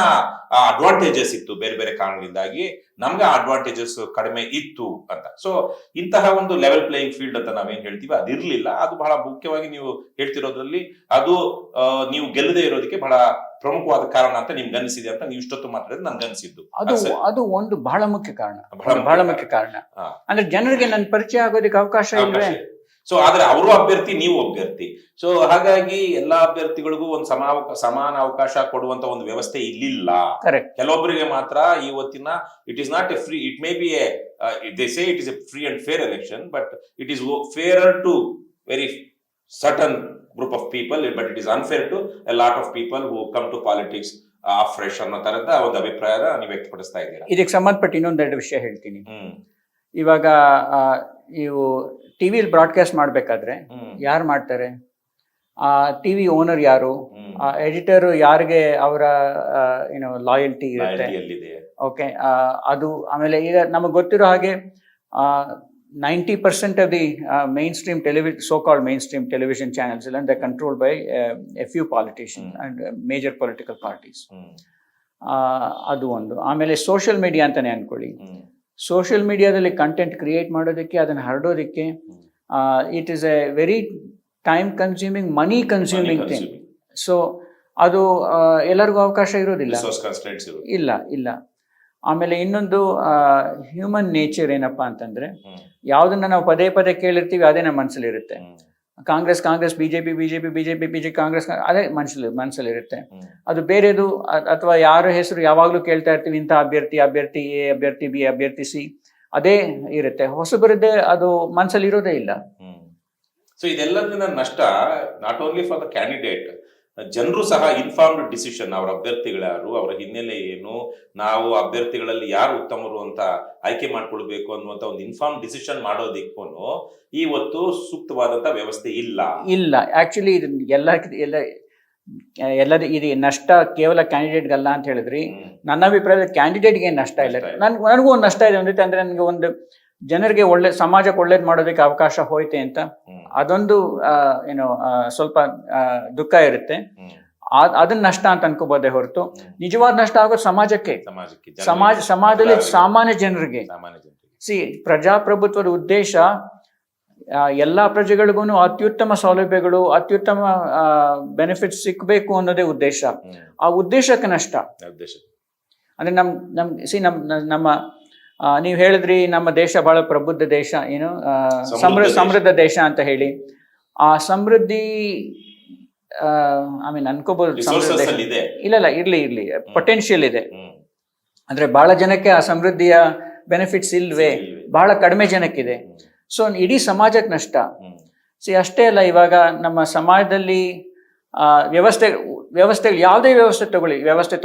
ಅಡ್ವಾಂಟೇಜಸ್ ಇತ್ತು ಬೇರೆ ಬೇರೆ ಕಾರಣಗಳಿಂದಾಗಿ, ನಮ್ಗೆ ಅಡ್ವಾಂಟೇಜಸ್ ಕಡಿಮೆ ಇತ್ತು ಅಂತ. ಸೊ ಇಂತಹ ಒಂದು ಲೆವೆಲ್ ಪ್ಲೇಯಿಂಗ್ ಫೀಲ್ಡ್ ಅಂತ ನಾವೇನ್ ಹೇಳ್ತೀವಿ ಅದಿರ್ಲಿಲ್ಲ. ಅದು ಬಹಳ ಮುಖ್ಯವಾಗಿ ನೀವು ಹೇಳ್ತಿರೋದ್ರಲ್ಲಿ ಅದು ನೀವು ಗೆಲ್ಲದೆ ಇರೋದಕ್ಕೆ ಬಹಳ ಪ್ರಮುಖವಾದ ಕಾರಣ ಅಂತ ನಿಮ್ಗೆ ಅನಿಸಿದೆ ಅಂತ ನೀವು ಇಷ್ಟೊತ್ತು ಮಾತಾಡಿದ್ರೆ ನನ್ಗೆ ಅನಿಸಿದ್ದು. ಅದು ಒಂದು ಬಹಳ ಮುಖ್ಯ ಕಾರಣ, ಬಹಳ ಮುಖ್ಯ ಕಾರಣ. ಅಂದ್ರೆ ಜನರಿಗೆ ನನ್ನ ಪರಿಚಯ ಆಗೋದಕ್ಕೆ ಅವಕಾಶ ಇಲ್ವೇ? ಸೊ ಆದ್ರೆ ಅವರು ಅಭ್ಯರ್ಥಿ, ನೀವು ಅಭ್ಯರ್ಥಿ. ಸೊ ಹಾಗಾಗಿ ಎಲ್ಲಾ ಅಭ್ಯರ್ಥಿಗಳಿಗೂ ಒಂದು ಸಮಾನ ಅವಕಾಶ ಕೊಡುವಂತ ಒಂದು ವ್ಯವಸ್ಥೆ ಇಲ್ಲಿಲ್ಲ. ಕೆಲವೊಬ್ಬರಿಗೆ ಮಾತ್ರ ಇವತ್ತಿನ it is not a free, it may be they say it is a free and fair election, but it is fairer to very certain group of people, but it is unfair to a lot of people who come to politics fresh ಅನ್ನೋ ತರದ ಒಂದು ಅಭಿಪ್ರಾಯನ ನೀವು ವ್ಯಕ್ತಪಡಿಸ್ತಾ ಇದ್ದೀರಾ. ಇದಕ್ಕೆ ಸಂಬಂಧಪಟ್ಟ ಇನ್ನೊಂದೆರಡು ವಿಷಯ ಹೇಳ್ತೀನಿ. ಇವಾಗ ಇವು ಟಿವಿಲಿ ಬ್ರಾಡ್ಕಾಸ್ಟ್ ಮಾಡ್ಬೇಕಾದ್ರೆ ಯಾರು ಮಾಡ್ತಾರೆ? ಆ ಟಿವಿ ಓನರ್ ಯಾರು? ಆ ಎಡಿಟರ್ ಯಾರಿಗೆ ಅವರ ಏನೋ ಲಾಯಲ್ಟಿ ಇರುತ್ತೆ. ಓಕೆ, ಅದು ಆಮೇಲೆ ಈಗ ನಮಗೆ ಗೊತ್ತಿರೋ ಹಾಗೆ 90% of the mainstream television, so-called mainstream television channels, and they're controlled by a few politicians and major political parties. ಅದು ಒಂದು. ಆಮೇಲೆ ಸೋಷಿಯಲ್ ಮೀಡಿಯಾ ಅಂತಾನೆ ಅನ್ಕೊಳ್ಳಿ. ಸೋಷಿಯಲ್ ಮೀಡಿಯಾದಲ್ಲಿ ಕಂಟೆಂಟ್ ಕ್ರಿಯೇಟ್ ಮಾಡೋದಕ್ಕೆ, ಅದನ್ನು ಹರಡೋದಕ್ಕೆ it is a very time consuming, money consuming thing. So ಅದು ಎಲ್ಲರಿಗೂ ಅವಕಾಶ ಇರೋದಿಲ್ಲ. ಇಲ್ಲ. ಆಮೇಲೆ ಇನ್ನೊಂದು ಹ್ಯೂಮನ್ ನೇಚರ್ ಏನಪ್ಪಾ ಅಂತಂದ್ರೆ, ಯಾವ್ದನ್ನ ನಾವು ಪದೇ ಪದೇ ಕೇಳಿರ್ತೀವಿ ಅದೇ ನಮ್ಮ ಮನಸ್ಸಲ್ಲಿರುತ್ತೆ. ಕಾಂಗ್ರೆಸ್, ಬಿಜೆಪಿ, ಕಾಂಗ್ರೆಸ್, ಅದೇ ಮನಸ್ಸಲ್ಲಿರುತ್ತೆ. ಅದು ಬೇರೆದು ಅಥವಾ ಯಾರ ಹೆಸರು ಯಾವಾಗ್ಲೂ ಕೇಳ್ತಾ ಇರ್ತೀವಿ, ಇಂಥ ಅಭ್ಯರ್ಥಿ ಎ, ಅಭ್ಯರ್ಥಿ ಬಿ, ಅಭ್ಯರ್ಥಿ ಸಿ, ಅದೇ ಇರುತ್ತೆ. ಹೊಸಬರದ್ದೇ ಅದು ಮನಸ್ಸಲ್ಲಿ ಇರೋದೇ ಇಲ್ಲ. ಸೊ ಇದೆಲ್ಲದನ್ನ ನಷ್ಟ not only for the candidate, ಜನರು ಸಹ ಇನ್ಫಾರ್ಮ್ಡ್ ಡಿಸಿಷನ್, ಅವರ ಅಭ್ಯರ್ಥಿಗಳ್ಯಾರು, ಅವರ ಹಿನ್ನೆಲೆ ಏನು, ನಾವು ಅಭ್ಯರ್ಥಿಗಳಲ್ಲಿ ಯಾರು ಉತ್ತಮರು ಅಂತ ಆಯ್ಕೆ ಮಾಡ್ಕೊಳ್ಬೇಕು ಅನ್ನುವಂತ ಒಂದು ಇನ್ಫಾರ್ಮ್ ಡಿಸಿಷನ್ ಮಾಡೋದಕ್ಕೂ ಇವತ್ತು ಸೂಕ್ತವಾದಂತ ವ್ಯವಸ್ಥೆ ಇಲ್ಲ. ಆಕ್ಚುಲಿ ಇದು ನಷ್ಟ ಕೇವಲ ಕ್ಯಾಂಡಿಡೇಟ್ಗಲ್ಲ ಅಂತ ಹೇಳಿದ್ರಿ. ನನ್ನ ಅಭಿಪ್ರಾಯದಲ್ಲಿ ಕ್ಯಾಂಡಿಡೇಟ್ಗೆ ನಷ್ಟ ಇಲ್ಲ. ನನಗೂ ಒಂದು ನಷ್ಟ ಇದೆ ಒಂದೈತೆ. ಅಂದ್ರೆ ನನಗೆ ಒಂದು ಜನರಿಗೆ ಸಮಾಜಕ್ಕೆ ಒಳ್ಳೇದು ಮಾಡೋದಕ್ಕೆ ಅವಕಾಶ ಹೋಯ್ತೆ ಅಂತ ಅದೊಂದು ಏನೋ ಸ್ವಲ್ಪ ದುಃಖ ಇರುತ್ತೆ. ಅದನ್ನ ನಷ್ಟ ಅಂತ ಅನ್ಕೋಬೋದೇ ಹೊರತು ನಿಜವಾದ ನಷ್ಟ ಆಗೋದು ಸಮಾಜದಲ್ಲಿ ಸಾಮಾನ್ಯ ಜನರಿಗೆ. ಪ್ರಜಾಪ್ರಭುತ್ವದ ಉದ್ದೇಶ ಎಲ್ಲಾ ಪ್ರಜೆಗಳಿಗೂ ಅತ್ಯುತ್ತಮ ಸೌಲಭ್ಯಗಳು, ಅತ್ಯುತ್ತಮ ಬೆನಿಫಿಟ್ಸ್ ಸಿಕ್ಬೇಕು ಅನ್ನೋದೇ ಉದ್ದೇಶ. ಆ ಉದ್ದೇಶಕ್ಕೆ ನಷ್ಟ ಅಂದ್ರೆ ನಮ್ಮ ನೀವು ಹೇಳಿದ್ರಿ ನಮ್ಮ ದೇಶ ಬಹಳ ಪ್ರಬುದ್ಧ ದೇಶ, ಏನು ಸಮೃದ್ಧ ದೇಶ ಅಂತ ಹೇಳಿ. ಆ ಸಮೃದ್ಧಿ ಅನ್ಕೋಬಹುದು ಇಲ್ಲ ಇರ್ಲಿ ಪೊಟೆನ್ಶಿಯಲ್ ಇದೆ. ಅಂದ್ರೆ ಬಹಳ ಜನಕ್ಕೆ ಆ ಸಮೃದ್ಧಿಯ ಬೆನಿಫಿಟ್ಸ್ ಇಲ್ವೇ? ಬಹಳ ಕಡಿಮೆ ಜನಕ್ಕಿದೆ. ಸೊ ಇಡೀ ಸಮಾಜಕ್ಕೆ ನಷ್ಟ. ಅಷ್ಟೇ ಅಲ್ಲ, ಇವಾಗ ನಮ್ಮ ಸಮಾಜದಲ್ಲಿ ವ್ಯವಸ್ಥೆಗಳು ಯಾವುದೇ ವ್ಯವಸ್ಥೆ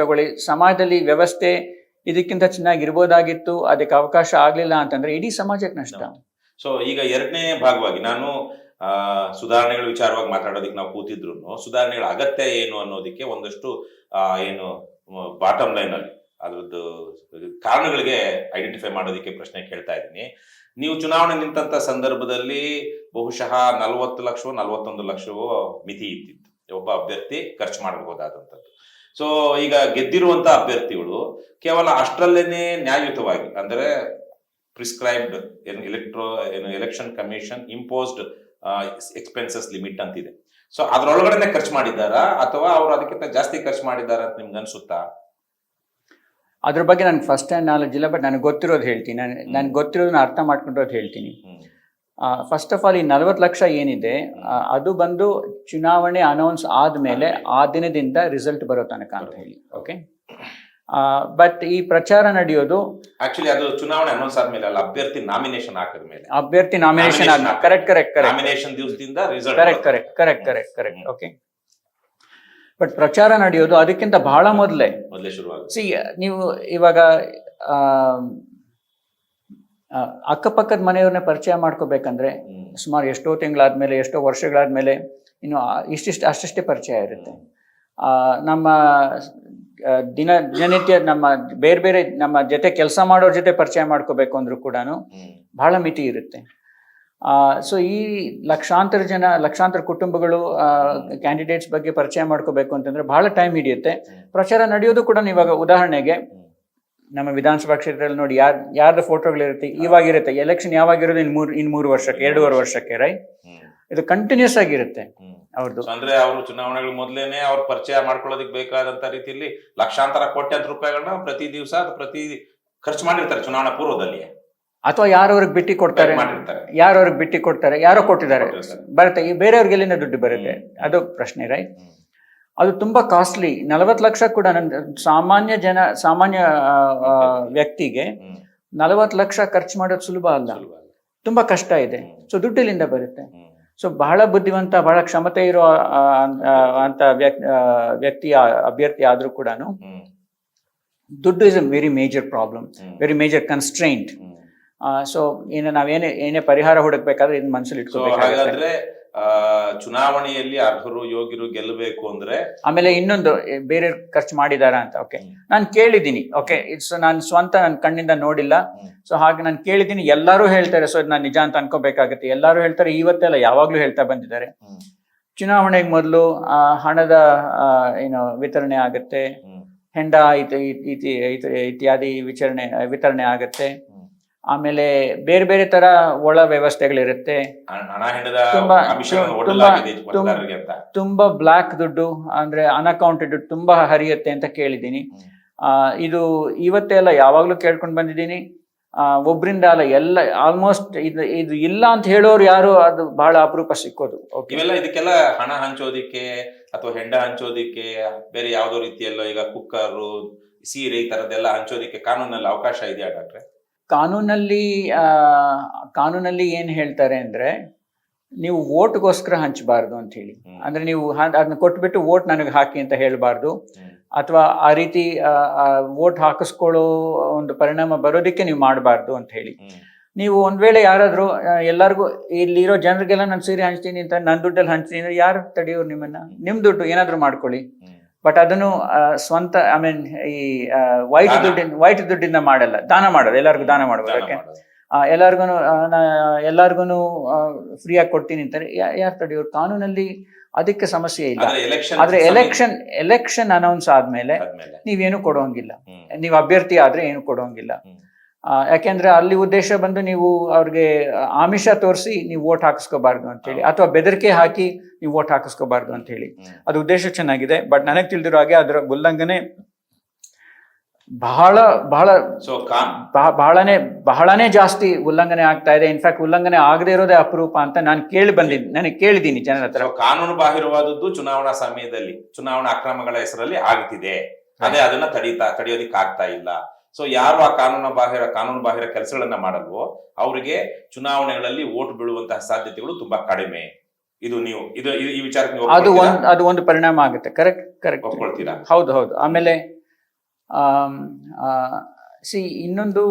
ತಗೊಳ್ಳಿ, ಸಮಾಜದಲ್ಲಿ ವ್ಯವಸ್ಥೆ ಇದಕ್ಕಿಂತ ಚೆನ್ನಾಗಿರ್ಬೋದಾಗಿತ್ತು, ಅದಕ್ಕೆ ಅವಕಾಶ ಆಗ್ಲಿಲ್ಲ ಅಂತಂದ್ರೆ ಇಡೀ ಸಮಾಜಕ್ಕೆ ನಷ್ಟ. ಸೊ ಈಗ ಎರಡನೇ ಭಾಗವಾಗಿ ನಾನು ಸುಧಾರಣೆಗಳ ವಿಚಾರವಾಗಿ ಮಾತಾಡೋದಕ್ಕೆ ನಾವು ಕೂತಿದ್ರು, ಸುಧಾರಣೆಗಳ ಅಗತ್ಯ ಏನು ಅನ್ನೋದಕ್ಕೆ ಒಂದಷ್ಟು ಏನು ಬಾಟಮ್ ಲೈನ್ ಅಲ್ಲಿ ಅದ್ರದ್ದು ಕಾರಣಗಳಿಗೆ ಐಡೆಂಟಿಫೈ ಮಾಡೋದಕ್ಕೆ ಪ್ರಶ್ನೆ ಕೇಳ್ತಾ ಇದ್ದೀನಿ. ನೀವು ಚುನಾವಣೆ ನಿಂತ ಸಂದರ್ಭದಲ್ಲಿ ಬಹುಶಃ 40 ಲಕ್ಷ 41 ಲಕ್ಷವೋ ಮಿತಿ ಇದ್ದಿತ್ತು ಒಬ್ಬ ಅಭ್ಯರ್ಥಿ ಖರ್ಚು ಮಾಡಬಹುದಾದಂಥದ್ದು. ಸೊ ಈಗ ಗೆದ್ದಿರುವಂತ ಅಭ್ಯರ್ಥಿಗಳು ಕೇವಲ ಅಷ್ಟರಲ್ಲೇನೆ ನ್ಯಾಯಯುತವಾಗಿ, ಅಂದ್ರೆ prescribed election commission imposed expenses limit ಅಂತಿದೆ. ಸೊ ಅದ್ರೊಳಗಡೆ ಖರ್ಚು ಮಾಡಿದ್ದಾರಾ ಅಥವಾ ಅವರು ಅದಕ್ಕಿಂತ ಜಾಸ್ತಿ ಖರ್ಚು ಮಾಡಿದ್ದಾರಾ ಅಂತ ನಿಮ್ಗೆ ಅನ್ಸುತ್ತಾ? ಅದ್ರ ಬಗ್ಗೆ ನನ್ಗೆ ಫಸ್ಟ್ ಹ್ಯಾಂಡ್ ನಾಲೆಜ್ ಇಲ್ಲ, ಬಟ್ ನನಗೆ ಗೊತ್ತಿರೋದು ಹೇಳ್ತೀನಿ. ನನ್ಗೆ ಗೊತ್ತಿರೋದನ್ನ ಅರ್ಥ ಮಾಡ್ಕೊಂಡಿರೋದು ಹೇಳ್ತೀನಿ. ಫಸ್ಟ್ ಆಫ್ ಆಲ್, ಈ 40 ಲಕ್ಷ ಏನಿದೆ ಅದು ಬಂದು ಚುನಾವಣೆ ಅನೌನ್ಸ್ ಆದ್ಮೇಲೆ ಆ ದಿನದಿಂದ ರಿಸಲ್ಟ್ ಬರೋ ತನಕ ಅಂತ ಹೇಳಿ. ಓಕೆ, ಬಟ್ ಈ ಪ್ರಚಾರ ನಡೆಯೋದು ಆಕ್ಚುಲಿ ಅದು ಚುನಾವಣೆ ಅನೌನ್ಸ್ ಆದ್ಮೇಲೆ ಅಲ್ಲ, ಅಭ್ಯರ್ಥಿ ನಾಮಿನೇಷನ್ ಹಾಕಿದ್ಮೇಲೆ. ಅಭ್ಯರ್ಥಿ ನಾಮಿನೇಷನ್ ಕರೆಕ್ಟ್ ನಾಮಿನೇಷನ್ ದಿವಸದಿಂದ ರಿಸಲ್ಟ್. ಕರೆಕ್ಟ್. ಓಕೆ, ಬಟ್ ಪ್ರಚಾರ ನಡೆಯೋದು ಅದಕ್ಕಿಂತ ಬಹಳ ಮೊದಲೇ ಶುರುವಾಗುತ್ತೆ. ನೀವು ಇವಾಗ ಅಕ್ಕಪಕ್ಕದ ಮನೆಯವ್ರನ್ನ ಪರಿಚಯ ಮಾಡ್ಕೋಬೇಕಂದ್ರೆ ಸುಮಾರು ಎಷ್ಟೋ ತಿಂಗಳಾದ್ಮೇಲೆ, ಎಷ್ಟೋ ವರ್ಷಗಳಾದ್ಮೇಲೆ ಇನ್ನು ಅಷ್ಟಷ್ಟೇ ಪರಿಚಯ ಇರುತ್ತೆ. ನಮ್ಮ ದಿನನಿತ್ಯ ನಮ್ಮ ಬೇರೆ ನಮ್ಮ ಜೊತೆ ಕೆಲಸ ಮಾಡೋರ್ ಜೊತೆ ಪರಿಚಯ ಮಾಡ್ಕೋಬೇಕು ಅಂದ್ರೂ ಕೂಡ ಬಹಳ ಮಿತಿ ಇರುತ್ತೆ. ಸೊ ಈ ಲಕ್ಷಾಂತರ ಕುಟುಂಬಗಳು ಕ್ಯಾಂಡಿಡೇಟ್ಸ್ ಬಗ್ಗೆ ಪರಿಚಯ ಮಾಡ್ಕೋಬೇಕು ಅಂತಂದ್ರೆ ಬಹಳ ಟೈಮ್ ಹಿಡಿಯುತ್ತೆ. ಪ್ರಚಾರ ನಡೆಯೋದು ಕೂಡ ಇವಾಗ ಉದಾಹರಣೆಗೆ ನಮ್ಮ ವಿಧಾನಸಭಾ ಕ್ಷೇತ್ರದಲ್ಲಿ ನೋಡಿ ಯಾರ್ದು ಫೋಟೋಗಳಿರುತ್ತೆ ಇವಾಗಿರುತ್ತೆ. ಎಲೆಕ್ಷನ್ ಯಾವಾಗಿರೋದು ಇನ್ 3 ವರ್ಷಕ್ಕೆ 2.5 ವರ್ಷಕ್ಕೆ, ರೈಟ್? ಇದು ಕಂಟಿನ್ಯೂಸ್ ಆಗಿರುತ್ತೆ ಅವ್ರದ್ದು. ಅಂದ್ರೆ ಅವರು ಚುನಾವಣೆಗಳ ಮೊದಲೇನೆ ಅವ್ರ ಪರಿಚಯ ಮಾಡ್ಕೊಳ್ಳೋದಕ್ಕೆ ಬೇಕಾದಂತ ರೀತಿಯಲ್ಲಿ ಲಕ್ಷಾಂತರ ಕೋಟ್ಯಾಂತರ ರೂಪಾಯಿಗಳನ್ನ ಪ್ರತಿ ದಿವಸ ಪ್ರತಿ ಖರ್ಚು ಮಾಡಿರ್ತಾರೆ ಚುನಾವಣಾ ಪೂರ್ವದಲ್ಲಿ. ಅಥವಾ ಯಾರವ್ರಿಗೆ ಬಿಟ್ಟಿ ಕೊಡ್ತಾರೆ, ಯಾರೋ ಕೊಟ್ಟಿದ್ದಾರೆ ಬರುತ್ತೆ, ಈ ಬೇರೆಯವ್ರಿಗೆ ಎಲ್ಲಿಂದ ದುಡ್ಡು ಬರುತ್ತೆ, ಅದು ಪ್ರಶ್ನೆ, ರೈಟ್? ಅದು ತುಂಬಾ ಕಾಸ್ಟ್ಲಿ. 40 ಲಕ್ಷ ಕೂಡ ಸಾಮಾನ್ಯ ವ್ಯಕ್ತಿಗೆ 40 ಲಕ್ಷ ಖರ್ಚು ಮಾಡೋದು ಸುಲಭ ಅಲ್ಲ, ತುಂಬಾ ಕಷ್ಟ ಇದೆ. ಸೊ ದುಡ್ಡು ಎಲ್ಲಿಂದ ಬರುತ್ತೆ? ಸೊ ಬಹಳ ಬುದ್ಧಿವಂತ, ಬಹಳ ಕ್ಷಮತೆ ಇರೋ ಅಂತ ಅಭ್ಯರ್ಥಿ ಆದ್ರೂ ಕೂಡ ದುಡ್ಡು is a very major problem, very major constraint. So ನಾವೇನೇ ಪರಿಹಾರ ಹುಡುಕ್ಬೇಕಾದ್ರೆ ಇದನ್ನ ಮನಸ್ಸಲ್ಲಿ ಇಟ್ಕೋಬೇಕಾಗುತ್ತೆ. ಚುನಾವಣೆಯಲ್ಲಿ ಅರ್ಹರು ಯೋಗ್ಯರು ಗೆಲ್ಲಬೇಕು ಅಂದ್ರೆ ಆಮೇಲೆ ಇನ್ನೊಂದು ಬೇರೆ ಖರ್ಚು ಮಾಡಿದಾರ ಅಂತ. ಓಕೆ, ನಾನು ಕೇಳಿದ್ದೀನಿ, ಓಕೆ, ನಾನು ಸ್ವಂತ ನನ್ನ ಕಣ್ಣಿಂದ ನೋಡಿಲ್ಲ, ಸೊ ಹಾಗೆ ನಾನು ಕೇಳಿದ್ದೀನಿ, ಎಲ್ಲರೂ ಹೇಳ್ತಾರೆ. ಸೊ ನಾನು ನಿಜ ಅಂತ ಅನ್ಕೋಬೇಕಾಗತ್ತೆ. ಎಲ್ಲರೂ ಹೇಳ್ತಾರೆ, ಇವತ್ತೆಲ್ಲ ಯಾವಾಗ್ಲೂ ಹೇಳ್ತಾ ಬಂದಿದ್ದಾರೆ. ಚುನಾವಣೆಗೆ ಮೊದಲು ಹಣದ ವಿತರಣೆ ಆಗತ್ತೆ, ಹೆಂಡ ಇತ್ಯಾದಿ ವಿತರಣೆ ಆಗತ್ತೆ. ಆಮೇಲೆ ಬೇರೆ ಬೇರೆ ತರ ಒಳ ವ್ಯವಸ್ಥೆಗಳಿರುತ್ತೆ. ತುಂಬಾ ಬ್ಲಾಕ್ ದುಡ್ಡು ಅಂದ್ರೆ ಅನ್ಅಕೌಂಟೆಡ್ ದುಡ್ಡು ತುಂಬಾ ಹರಿಯುತ್ತೆ ಅಂತ ಕೇಳಿದ್ದೀನಿ. ಇದು ಇವತ್ತೆಲ್ಲ ಯಾವಾಗ್ಲೂ ಕೇಳ್ಕೊಂಡು ಬಂದಿದ್ದೀನಿ. ಒಬ್ರಿಂದ ಅಲ್ಲ, ಎಲ್ಲ ಆಲ್ಮೋಸ್ಟ್ ಇದು ಇಲ್ಲ ಅಂತ ಹೇಳೋರು ಯಾರು, ಅದು ಬಹಳ ಅಪರೂಪ ಸಿಕ್ಕೋದು. ಇವೆಲ್ಲ ಇದಕ್ಕೆಲ್ಲ ಹಣ ಹಂಚೋದಿಕ್ಕೆ ಅಥವಾ ಹೆಂಡ ಹಂಚೋದಿಕ್ಕೆ ಬೇರೆ ಯಾವ್ದೋ ರೀತಿಯಲ್ಲೋ ಈಗ ಕುಕ್ಕರು, ಸೀರೆ ಈ ತರದ್ದೆಲ್ಲ ಹಂಚೋದಿಕ್ಕೆ ಕಾನೂನಲ್ಲಿ ಅವಕಾಶ ಇದೆಯಾ ಡಾಕ್ಟ್ರೆ? ಕಾನೂನಲ್ಲಿ ಏನ್ ಹೇಳ್ತಾರೆ ಅಂದ್ರೆ, ನೀವು ವೋಟ್ಗೋಸ್ಕರ ಹಂಚಬಾರ್ದು ಅಂತ ಹೇಳಿ. ಅಂದ್ರೆ ನೀವು ಅದನ್ನ ಕೊಟ್ಬಿಟ್ಟು ವೋಟ್ ನನಗೆ ಹಾಕಿ ಅಂತ ಹೇಳ್ಬಾರ್ದು, ಅಥವಾ ಆ ರೀತಿ ವೋಟ್ ಹಾಕಿಸ್ಕೊಳ್ಳೋ ಒಂದು ಪರಿಣಾಮ ಬರೋದಕ್ಕೆ ನೀವು ಮಾಡಬಾರ್ದು ಅಂತ ಹೇಳಿ. ನೀವು ಒಂದ್ ವೇಳೆ ಯಾರಾದ್ರೂ ಎಲ್ಲರಿಗೂ ಇಲ್ಲಿರೋ ಜನರಿಗೆಲ್ಲ ನಾನು ಸೀರೆ ಹಂಚ್ತೀನಿ ಅಂತ ನನ್ನ ದುಡ್ಡಲ್ಲಿ ಹಂಚ್ತೀನಿ ಅಂದ್ರೆ ಯಾರು ತಡೆಯೋರು ನಿಮ್ಮನ್ನ? ನಿಮ್ ದುಡ್ಡು ಏನಾದ್ರು ಮಾಡ್ಕೊಳ್ಳಿ, ಬಟ್ ಅದನ್ನು ಸ್ವಂತ ಈ ವೈಟ್ ದುಡ್ಡಿಂದ ಮಾಡಲ್ಲ, ದಾನ ಮಾಡೋದು, ಎಲ್ಲರಿಗೂ ದಾನ ಮಾಡ್ಬೋದು. ಯಾಕೆ ಎಲ್ಲಾರ್ಗು ಫ್ರೀಯಾಗಿ ಕೊಡ್ತೀನಿ ಅಂತಾರೆ, ಯಾರು ತಡೆಯೋರು? ಕಾನೂನಲ್ಲಿ ಅದಕ್ಕೆ ಸಮಸ್ಯೆ ಇಲ್ಲ. ಆದ್ರೆ ಎಲೆಕ್ಷನ್ ಅನೌನ್ಸ್ ಆದ್ಮೇಲೆ ನೀವೇನು ಕೊಡೋಂಗಿಲ್ಲ, ನೀವು ಅಭ್ಯರ್ಥಿ ಆದ್ರೆ ಏನು ಕೊಡೋಂಗಿಲ್ಲ. ಯಾಕೆಂದ್ರೆ ಅಲ್ಲಿ ಉದ್ದೇಶ ಬಂದು ನೀವು ಅವ್ರಿಗೆ ಆಮಿಷ ತೋರಿಸಿ ನೀವು ವೋಟ್ ಹಾಕಿಸ್ಕೋಬಾರ್ದು ಅಂತ ಹೇಳಿ, ಅಥವಾ ಬೆದರಿಕೆ ಹಾಕಿ ನೀವು ವೋಟ್ ಹಾಕಿಸ್ಕೋಬಾರ್ದು ಅಂತ ಹೇಳಿ. ಅದು ಉದ್ದೇಶ ಚೆನ್ನಾಗಿದೆ, ಬಟ್ ನನಗೆ ತಿಳಿದಿರೋ ಹಾಗೆ ಅದರ ಉಲ್ಲಂಘನೆ ಬಹಳನೇ ಜಾಸ್ತಿ ಉಲ್ಲಂಘನೆ ಆಗ್ತಾ ಇದೆ. ಇನ್ಫ್ಯಾಕ್ಟ್ ಉಲ್ಲಂಘನೆ ಆಗದೆ ಇರೋದೇ ಅಪರೂಪ ಅಂತ ನನಗೆ ಕೇಳಿದ್ದೀನಿ ಜನರ ಹತ್ರ. ಕಾನೂನು ಬಾಹಿರವಾದದ್ದು ಚುನಾವಣಾ ಸಮಯದಲ್ಲಿ ಚುನಾವಣಾ ಅಕ್ರಮಗಳ ಹೆಸರಲ್ಲಿ ಆಗ್ತಿದೆ, ಅದೇ ಅದನ್ನ ತಡೆಯೋದಿಕ್ ಆಗ್ತಾ ಇಲ್ಲ. ಸೊ ಯಾರು ಆ ಕಾನೂನು ಬಾಹಿರ ಕೆಲಸಗಳನ್ನ ಮಾಡಲ್ವೋ ಅವರಿಗೆ ಚುನಾವಣೆಗಳಲ್ಲಿ ವೋಟ್ ಬೀಳುವಂತಹ ಸಾಧ್ಯತೆಗಳು ತುಂಬಾ ಕಡಿಮೆ. ಇದು ಈ ವಿಚಾರಕ್ಕೆ ಅದು ಒಂದು ಪರಿಣಾಮ ಆಗುತ್ತೆ. ಕರೆಕ್ಟ್ ಒಪ್ಕೊಳ್ತೀರಾ? ಹೌದು. ಆಮೇಲೆ ಇನ್ನೊಂದು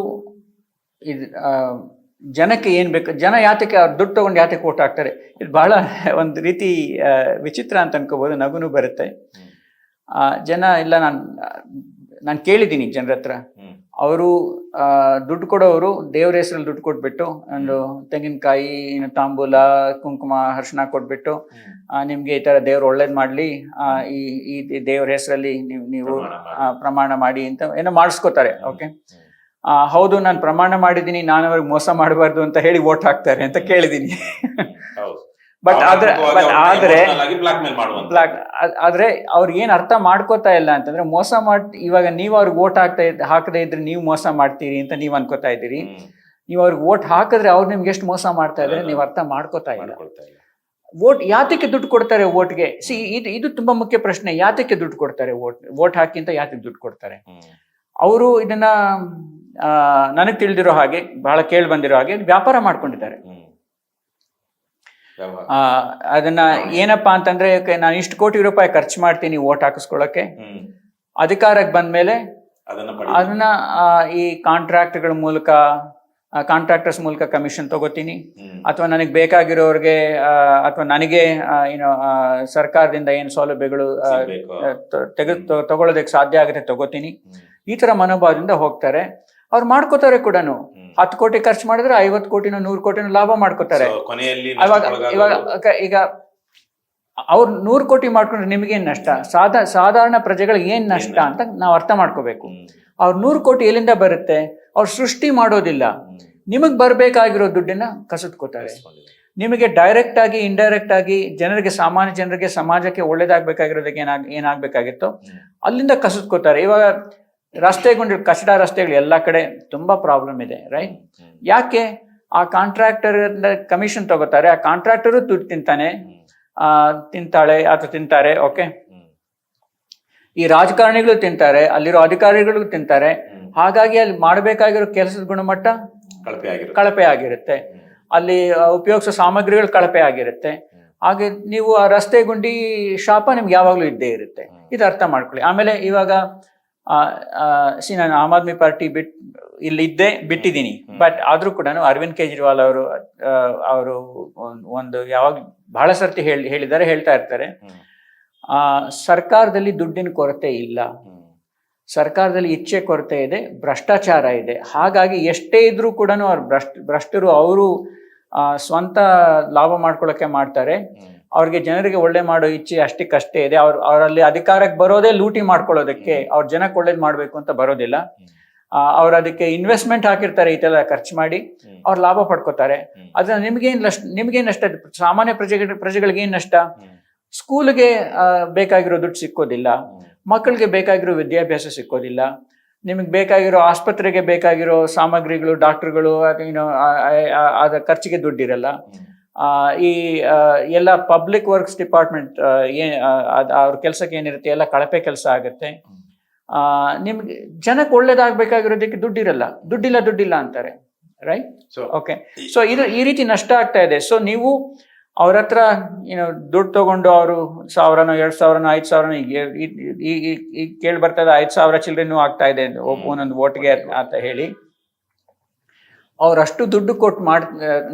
ಜನಕ್ಕೆ ಏನ್ ಬೇಕು, ಜನ ಯಾತಕ್ಕೆ ಅವ್ರು ದುಡ್ಡು ತಗೊಂಡು ಯಾತಕ್ಕೆ ವೋಟ್ ಹಾಕ್ತಾರೆ, ಇದು ಬಹಳ ಒಂದು ರೀತಿ ವಿಚಿತ್ರ ಅಂತ ಅನ್ಕೋಬಹುದು, ನಗುನು ಬರುತ್ತೆ. ಜನ ಇಲ್ಲ, ನಾನು ಕೇಳಿದ್ದೀನಿ ಜನರ ಹತ್ರ, ಅವರು ದುಡ್ಡು ಕೊಡೋರು ದೇವ್ರ ಹೆಸರಲ್ಲಿ ದುಡ್ಡು ಕೊಟ್ಬಿಟ್ಟು ಒಂದು ತೆಂಗಿನಕಾಯಿ, ತಾಂಬೂಲ, ಕುಂಕುಮ, ಅರಿಶಿನ ಕೊಟ್ಬಿಟ್ಟು ನಿಮ್ಗೆ ಈ ತರ ದೇವ್ರು ಒಳ್ಳೇದ್ ಮಾಡ್ಲಿ, ಈ ದೇವ್ರ ಹೆಸರಲ್ಲಿ ನೀವು ಪ್ರಮಾಣ ಮಾಡಿ ಅಂತ ಏನೋ ಮಾಡಿಸ್ಕೋತಾರೆ. ಓಕೆ, ಹೌದು, ನಾನು ಪ್ರಮಾಣ ಮಾಡಿದ್ದೀನಿ, ನಾನು ಅವ್ರಿಗೆ ಮೋಸ ಮಾಡಬಾರ್ದು ಅಂತ ಹೇಳಿ ವೋಟ್ ಹಾಕ್ತಾರೆ ಅಂತ ಕೇಳಿದೀನಿ. ಬಟ್ ಆದ್ರೆ ಅವ್ರಿಗೆ ಏನ್ ಅರ್ಥ ಮಾಡ್ಕೋತಾ ಇಲ್ಲ ಅಂತಂದ್ರೆ, ಮೋಸ ಇವಾಗ ನೀವು ಅವ್ರಿಗೆ ವೋಟ್ ಹಾಕದೇ ಇದ್ರೆ ನೀವು ಮೋಸ ಮಾಡ್ತೀರಿ ಅಂತ ನೀವ್ ಅನ್ಕೋತಾ ಇದ್ದೀರಿ. ನೀವು ಅವ್ರಿಗೆ ವೋಟ್ ಹಾಕಿದ್ರೆ ಅವ್ರು ನಿಮ್ಗೆ ಎಷ್ಟು ಮೋಸ ಮಾಡ್ತಾ ಇದ್ರೆ ನೀವು ಅರ್ಥ ಮಾಡ್ಕೋತಾ ಇಲ್ಲ. ವೋಟ್ ಯಾತಕ್ಕೆ ದುಡ್ಡು ಕೊಡ್ತಾರೆ ವೋಟ್ಗೆ? ಇದು ತುಂಬಾ ಮುಖ್ಯ ಪ್ರಶ್ನೆ. ಯಾತಕ್ಕೆ ದುಡ್ಡು ಕೊಡ್ತಾರೆ? ವೋಟ್ ಹಾಕಿ ಅಂತ ಯಾತಕ್ಕೆ ದುಡ್ಡು ಕೊಡ್ತಾರೆ? ಅವರು ಇದನ್ನ ನನಗ್ ತಿಳಿದಿರೋ ಹಾಗೆ, ಬಹಳ ಕೇಳಿ ಬಂದಿರೋ ಹಾಗೆ ವ್ಯಾಪಾರ ಮಾಡ್ಕೊಂಡಿದ್ದಾರೆ. ಅದನ್ನ ಏನಪ್ಪಾ ಅಂತಂದ್ರೆ, ನಾನು ಇಷ್ಟು ಕೋಟಿ ರೂಪಾಯಿ ಖರ್ಚು ಮಾಡ್ತೀನಿ ವೋಟ್ ಹಾಕಿಸ್ಕೊಳ್ಳಕ್ಕೆ, ಅಧಿಕಾರಕ್ಕೆ ಬಂದ್ಮೇಲೆ ಅದನ್ನ ಈ ಕಾಂಟ್ರಾಕ್ಟರ್ಸ್ ಮೂಲಕ ಕಮಿಷನ್ ತಗೋತೀನಿ, ಅಥವಾ ನನಗೆ ಬೇಕಾಗಿರೋರ್ಗೆ ಅಥವಾ ನನಗೆ ಸರ್ಕಾರದಿಂದ ಏನು ಸೌಲಭ್ಯಗಳು ತಗೊಳ್ಳೋದಕ್ಕೆ ಸಾಧ್ಯ ಆಗುತ್ತೆ ತಗೋತೀನಿ. ಈ ತರ ಮನೋಭಾವದಿಂದ ಹೋಗ್ತಾರೆ. ಅವ್ರು ಮಾಡ್ಕೋತಾರೆ ಕೂಡ. 10 ಕೋಟಿ ಖರ್ಚು ಮಾಡಿದ್ರೆ 50 ಕೋಟಿನೋ 100 ಕೋಟಿನೋ ಲಾಭ ಮಾಡ್ಕೋತಾರೆ. ಕೊನೆಯಲ್ಲಿ ಈಗ ಅವ್ರು 100 ಕೋಟಿ ಮಾಡ್ಕೊಂಡ್ರೆ ನಿಮ್ಗೇನ್ ನಷ್ಟ, ಸಾಧಾರಣ ಪ್ರಜೆಗಳಿಗೆ ಏನ್ ನಷ್ಟ ಅಂತ ನಾವು ಅರ್ಥ ಮಾಡ್ಕೋಬೇಕು. ಅವ್ರ 100 ಕೋಟಿ ಎಲ್ಲಿಂದ ಬರುತ್ತೆ? ಅವ್ರು ಸೃಷ್ಟಿ ಮಾಡೋದಿಲ್ಲ, ನಿಮಗ್ ಬರ್ಬೇಕಾಗಿರೋ ದುಡ್ಡನ್ನ ಕಸಿದ್ಕೋತಾರೆ. ನಿಮಗೆ ಡೈರೆಕ್ಟ್ ಆಗಿ ಇಂಡೈರೆಕ್ಟ್ ಆಗಿ ಸಾಮಾನ್ಯ ಜನರಿಗೆ ಸಮಾಜಕ್ಕೆ ಒಳ್ಳೇದಾಗ್ಬೇಕಾಗಿರೋದಕ್ಕೆ ಏನಾಗ್ಬೇಕಾಗಿತ್ತೋ ಅಲ್ಲಿಂದ ಕಸಿದ್ಕೋತಾರೆ. ಇವಾಗ ಕಚಡ ರಸ್ತೆಗಳು ಎಲ್ಲ ಕಡೆ ತುಂಬಾ ಪ್ರಾಬ್ಲಮ್ ಇದೆ, ರೈಟ್? ಯಾಕೆ? ಆ ಕಾಂಟ್ರಾಕ್ಟರ್ ಕಮಿಷನ್ ತಗೋತಾರೆ, ಆ ಕಾಂಟ್ರಾಕ್ಟರು ದುಡ್ಡು ತಿಂತಾಳೆ ಅಥವಾ ತಿಂತಾರೆ. ಓಕೆ, ಈ ರಾಜಕಾರಣಿಗಳು ತಿಂತಾರೆ, ಅಲ್ಲಿರೋ ಅಧಿಕಾರಿಗಳು ತಿಂತಾರೆ. ಹಾಗಾಗಿ ಅಲ್ಲಿ ಮಾಡಬೇಕಾಗಿರೋ ಕೆಲಸದ ಗುಣಮಟ್ಟ ಕಳಪೆ ಆಗಿರುತ್ತೆ, ಅಲ್ಲಿ ಉಪಯೋಗಿಸೋ ಸಾಮಗ್ರಿಗಳು ಕಳಪೆ ಆಗಿರುತ್ತೆ. ಹಾಗೆ ನೀವು ಆ ರಸ್ತೆ ಗುಂಡಿ ಶಾಪ ನಿಮ್ಗೆ ಯಾವಾಗ್ಲೂ ಇದ್ದೇ ಇರುತ್ತೆ. ಇದು ಅರ್ಥ ಮಾಡ್ಕೊಳ್ಳಿ. ಆಮೇಲೆ ಇವಾಗ ನಾನು ಆಮ್ ಆದ್ಮಿ ಪಾರ್ಟಿ ಬಿಟ್ಟಿದ್ದೀನಿ, ಬಟ್ ಆದ್ರೂ ಕೂಡ ಅರವಿಂದ್ ಕೇಜ್ರಿವಾಲ್ ಅವರು ಒಂದು ಯಾವಾಗ ಬಹಳ ಸರ್ತಿ ಹೇಳ್ತಾ ಇರ್ತಾರೆ, ಸರ್ಕಾರದಲ್ಲಿ ದುಡ್ಡಿನ ಕೊರತೆ ಇಲ್ಲ, ಸರ್ಕಾರದಲ್ಲಿ ಇಚ್ಛೆ ಕೊರತೆ ಇದೆ, ಭ್ರಷ್ಟಾಚಾರ ಇದೆ. ಹಾಗಾಗಿ ಎಷ್ಟೇ ಇದ್ರೂ ಕೂಡ ಅವ್ರು ಭ್ರಷ್ಟರು ಅವರು ಸ್ವಂತ ಲಾಭ ಮಾಡ್ಕೊಳ್ಳೋಕೆ ಮಾಡ್ತಾರೆ. ಅವ್ರಿಗೆ ಜನರಿಗೆ ಒಳ್ಳೆ ಮಾಡೋ ಇಚ್ಛೆ ಅಷ್ಟೇ ಇದೆ. ಅವರಲ್ಲಿ ಅಧಿಕಾರಕ್ಕೆ ಬರೋದೇ ಲೂಟಿ ಮಾಡ್ಕೊಳ್ಳೋದಕ್ಕೆ, ಅವ್ರ ಜನಕ್ಕೆ ಒಳ್ಳೇದು ಮಾಡ್ಬೇಕು ಅಂತ ಬರೋದಿಲ್ಲ. ಅವ್ರು ಅದಕ್ಕೆ ಇನ್ವೆಸ್ಟ್ಮೆಂಟ್ ಹಾಕಿರ್ತಾರೆ, ಇದೆಲ್ಲ ಖರ್ಚು ಮಾಡಿ ಅವ್ರು ಲಾಭ ಪಡ್ಕೋತಾರೆ. ಅದ್ರ ನಿಮ್ಗೇನ್ ನಷ್ಟ? ಸಾಮಾನ್ಯ ಪ್ರಜೆಗಳಿಗೆ ಏನ್ ನಷ್ಟ? ಸ್ಕೂಲ್ಗೆ ಬೇಕಾಗಿರೋ ದುಡ್ಡು ಸಿಕ್ಕೋದಿಲ್ಲ, ಮಕ್ಕಳಿಗೆ ಬೇಕಾಗಿರೋ ವಿದ್ಯಾಭ್ಯಾಸ ಸಿಕ್ಕೋದಿಲ್ಲ, ನಿಮಗೆ ಬೇಕಾಗಿರೋ ಆಸ್ಪತ್ರೆಗೆ ಬೇಕಾಗಿರೋ ಸಾಮಗ್ರಿಗಳು, ಡಾಕ್ಟರ್ಗಳು ಅದ ಖರ್ಚಿಗೆ ದುಡ್ಡಿರಲ್ಲ. ಈ ಎಲ್ಲ ಪಬ್ಲಿಕ್ ವರ್ಕ್ಸ್ ಡಿಪಾರ್ಟ್ಮೆಂಟ್ ಅವ್ರ ಕೆಲ್ಸಕ್ಕೆ ಏನಿರುತ್ತೆ ಎಲ್ಲ ಕಳಪೆ ಕೆಲಸ ಆಗುತ್ತೆ. ನಿಮ್ಗೆ ಜನಕ್ಕೆ ಒಳ್ಳೇದಾಗಬೇಕಾಗಿರೋದಕ್ಕೆ ದುಡ್ಡಿಲ್ಲ ಅಂತಾರೆ, ರೈಟ್? ಓಕೆ, ಸೊ ಇದು ಈ ರೀತಿ ನಷ್ಟ ಆಗ್ತಾ ಇದೆ. ಸೊ ನೀವು ಅವ್ರ ಹತ್ರ ದುಡ್ಡು ತಗೊಂಡು ಅವರು 1000ನೋ 2000ನೋ 5000ನೋ ಈಗ ಕೇಳಿ ಬರ್ತದೆ, 5000 ಚಿಲ್ಲರೆನೂ ಆಗ್ತಾ ಇದೆ ಒಂದೊಂದು ಓಟ್ಗೆ ಅಂತ ಹೇಳಿ. ಅವ್ರಷ್ಟು ದುಡ್ಡು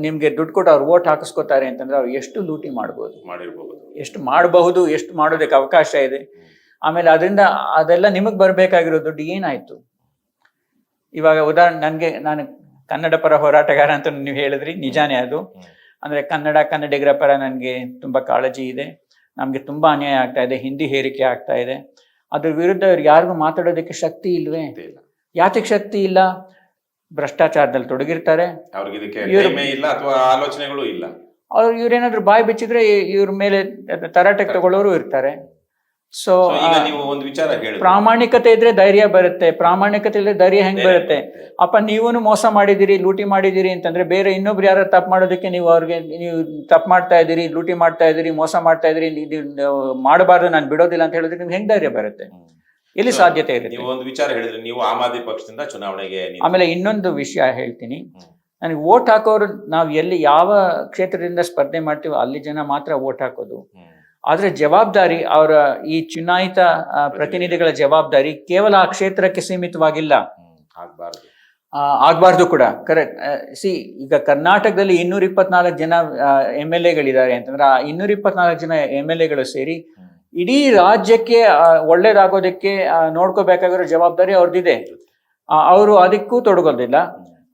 ನಿಮ್ಗೆ ದುಡ್ಡು ಕೊಟ್ಟು ಅವ್ರು ಓಟ್ ಹಾಕಿಸ್ಕೋತಾರೆ ಅಂತಂದ್ರೆ ಅವ್ರು ಎಷ್ಟು ಲೂಟಿ ಎಷ್ಟು ಮಾಡೋದಕ್ಕೆ ಅವಕಾಶ ಇದೆ. ಆಮೇಲೆ ಅದೆಲ್ಲ ನಿಮಗ್ ಬರ್ಬೇಕಾಗಿರೋ ದುಡ್ಡು ಏನಾಯ್ತು? ಇವಾಗ ಉದಾಹರಣೆ, ನಾನು ಕನ್ನಡ ಪರ ಹೋರಾಟಗಾರ ಅಂತ ನೀವು ಹೇಳಿದ್ರಿ, ನಿಜಾನೇ ಅದು. ಅಂದ್ರೆ ಕನ್ನಡಿಗರ ಪರ ನನಗೆ ತುಂಬಾ ಕಾಳಜಿ ಇದೆ. ನಮ್ಗೆ ತುಂಬಾ ಅನ್ಯಾಯ ಆಗ್ತಾ ಇದೆ, ಹಿಂದಿ ಹೇರಿಕೆ ಆಗ್ತಾ ಇದೆ. ಅದ್ರ ವಿರುದ್ಧ ಅವ್ರಿಗೆ ಯಾರಿಗೂ ಮಾತಾಡೋದಕ್ಕೆ ಶಕ್ತಿ ಇಲ್ವೇ? ಯಾತಕ್ಕೆ ಶಕ್ತಿ ಇಲ್ಲ? ಭ್ರಷ್ಟಾಚಾರದಲ್ಲಿ ತೊಡಗಿರ್ತಾರೆ, ಆಲೋಚನೆಗಳು ಇಲ್ಲ. ಇವ್ರೇನಾದ್ರು ಬಾಯಿ ಬಿಚ್ಚಿದ್ರೆ ಇವ್ರ ಮೇಲೆ ತರಾಟೆಗೆ ತಗೊಳ್ಳೋರು ಇರ್ತಾರೆ. ಸೊ ನೀವು ಒಂದು ವಿಚಾರ ಹೇಳಿ, ಪ್ರಾಮಾಣಿಕತೆ ಇದ್ರೆ ಧೈರ್ಯ ಬರುತ್ತೆ, ಪ್ರಾಮಾಣಿಕತೆ ಇದ್ರೆ ಧೈರ್ಯ ಹೆಂಗ್ ಬರುತ್ತೆ? ಅಪ್ಪ ನೀವೂನು ಮೋಸ ಮಾಡಿದಿರಿ, ಲೂಟಿ ಮಾಡಿದಿರಿ ಅಂತಂದ್ರೆ ಬೇರೆ ಇನ್ನೊಬ್ರು ಯಾರು ತಪ್ಪು ಮಾಡೋದಕ್ಕೆ ನೀವು ತಪ್ಪು ಮಾಡ್ತಾ ಇದ್ದೀರಿ, ಲೂಟಿ ಮಾಡ್ತಾ ಇದ್ದೀರಿ, ಮೋಸ ಮಾಡ್ತಾ ಇದ್ದೀರಿ, ಮಾಡಬಾರ್ದು, ನಾನು ಬಿಡೋದಿಲ್ಲ ಅಂತ ಹೇಳಿದ್ರೆ ನಿಮ್ಗೆ ಹೆಂಗ್ ಧೈರ್ಯ ಬರುತ್ತೆ? ಎಲ್ಲಿ ಸಾಧ್ಯತೆ ಇದೆ? ನೀವು ಒಂದು ವಿಚಾರ ಹೇಳಿದ್ರೆ, ನೀವು ಆಮ್ ಆದ್ಮಿ ಪಕ್ಷದಿಂದ ಚುನಾವಣೆಗೆ. ಆಮೇಲೆ ಇನ್ನೊಂದು ವಿಷಯ ಹೇಳ್ತೀನಿ, ನನಗೆ ವೋಟ್ ಹಾಕೋರು ನಾವು ಯಾವ ಕ್ಷೇತ್ರದಿಂದ ಸ್ಪರ್ಧೆ ಮಾಡ್ತೀವೋ ಅಲ್ಲಿ ಜನ ಮಾತ್ರ ವೋಟ್ ಹಾಕೋದು. ಆದ್ರೆ ಜವಾಬ್ದಾರಿ ಅವರ ಈ ಚುನಾಯಿತ ಪ್ರತಿನಿಧಿಗಳ ಜವಾಬ್ದಾರಿ ಕೇವಲ ಆ ಕ್ಷೇತ್ರಕ್ಕೆ ಸೀಮಿತವಾಗಿಲ್ಲ, ಆಗ್ಬಾರ್ದು ಕೂಡ. ಕರೆಕ್ಟ್. ಈಗ ಕರ್ನಾಟಕದಲ್ಲಿ 224 ಜನ MLA-ಗಳಿದ್ದಾರೆ ಅಂತಂದ್ರೆ ಆ 224 ಜನ MLA-ಗಳು ಸೇರಿ ಇಡೀ ರಾಜ್ಯಕ್ಕೆ ಒಳ್ಳೇದಾಗೋದಕ್ಕೆ ನೋಡ್ಕೋಬೇಕಾಗಿರೋ ಜವಾಬ್ದಾರಿ ಅವ್ರದ್ದಿದೆ. ಅವರು ಅದಕ್ಕೂ ತೊಡಗೋದಿಲ್ಲ.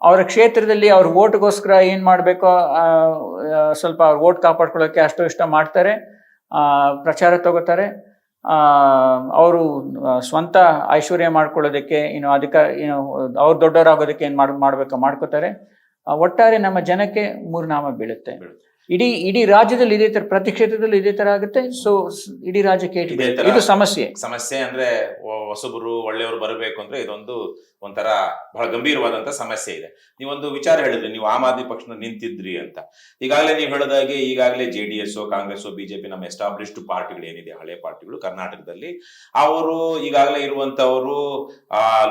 ಅವರ ಕ್ಷೇತ್ರದಲ್ಲಿ ಅವ್ರ ವೋಟ್ಗೋಸ್ಕರ ಏನ್ ಮಾಡ್ಬೇಕೋ ಸ್ವಲ್ಪ ಅವ್ರ ವೋಟ್ ಕಾಪಾಡ್ಕೊಳ್ಳೋಕೆ ಅಷ್ಟು ಇಷ್ಟ ಮಾಡ್ತಾರೆ, ಪ್ರಚಾರ ತಗೋತಾರೆ. ಅವರು ಸ್ವಂತ ಐಶ್ವರ್ಯ ಮಾಡ್ಕೊಳ್ಳೋದಕ್ಕೆ ಅವ್ರು ದೊಡ್ಡವರಾಗೋದಕ್ಕೆ ಏನ್ ಮಾಡ್ಬೇಕೋ ಮಾಡ್ಕೋತಾರೆ. ಒಟ್ಟಾರೆ ನಮ್ಮ ಜನಕ್ಕೆ ಮೂರ್ನಾಮ ಬೀಳುತ್ತೆ. ಇಡೀ ರಾಜ್ಯದಲ್ಲಿ ಇದೇ ತರ, ಪ್ರತಿ ಕ್ಷೇತ್ರದಲ್ಲಿ ಇದೇ ತರ ಆಗುತ್ತೆ. ಸೊ ಇಡೀ ರಾಜ್ಯಕ್ಕೆ ಇದು ಸಮಸ್ಯೆ ಅಂದ್ರೆ ಹೊಸಬರು ಒಳ್ಳೆಯವರು ಬರಬೇಕು ಅಂದ್ರೆ ಇದೊಂದು ಒಂಥರ ಬಹಳ ಗಂಭೀರವಾದಂತ ಸಮಸ್ಯೆ ಇದೆ. ನೀವೊಂದು ವಿಚಾರ ಹೇಳಿದ್ರಿ, ನೀವು ಆಮ್ ಆದ್ಮಿ ಪಕ್ಷ ನಿಂತಿದ್ರಿ ಅಂತ. ಈಗಾಗಲೇ ನೀವು ಹೇಳಿದಾಗೆ ಈಗಾಗಲೇ JDS, ಕಾಂಗ್ರೆಸ್, ಬಿಜೆಪಿ, ನಮ್ಮ ಎಸ್ಟಾಬ್ಲಿಷ್ಡ್ ಪಾರ್ಟಿಗಳು ಏನಿದೆ, ಹಳೆ ಪಾರ್ಟಿಗಳು ಕರ್ನಾಟಕದಲ್ಲಿ, ಅವರು ಈಗಾಗಲೇ ಇರುವಂತವರು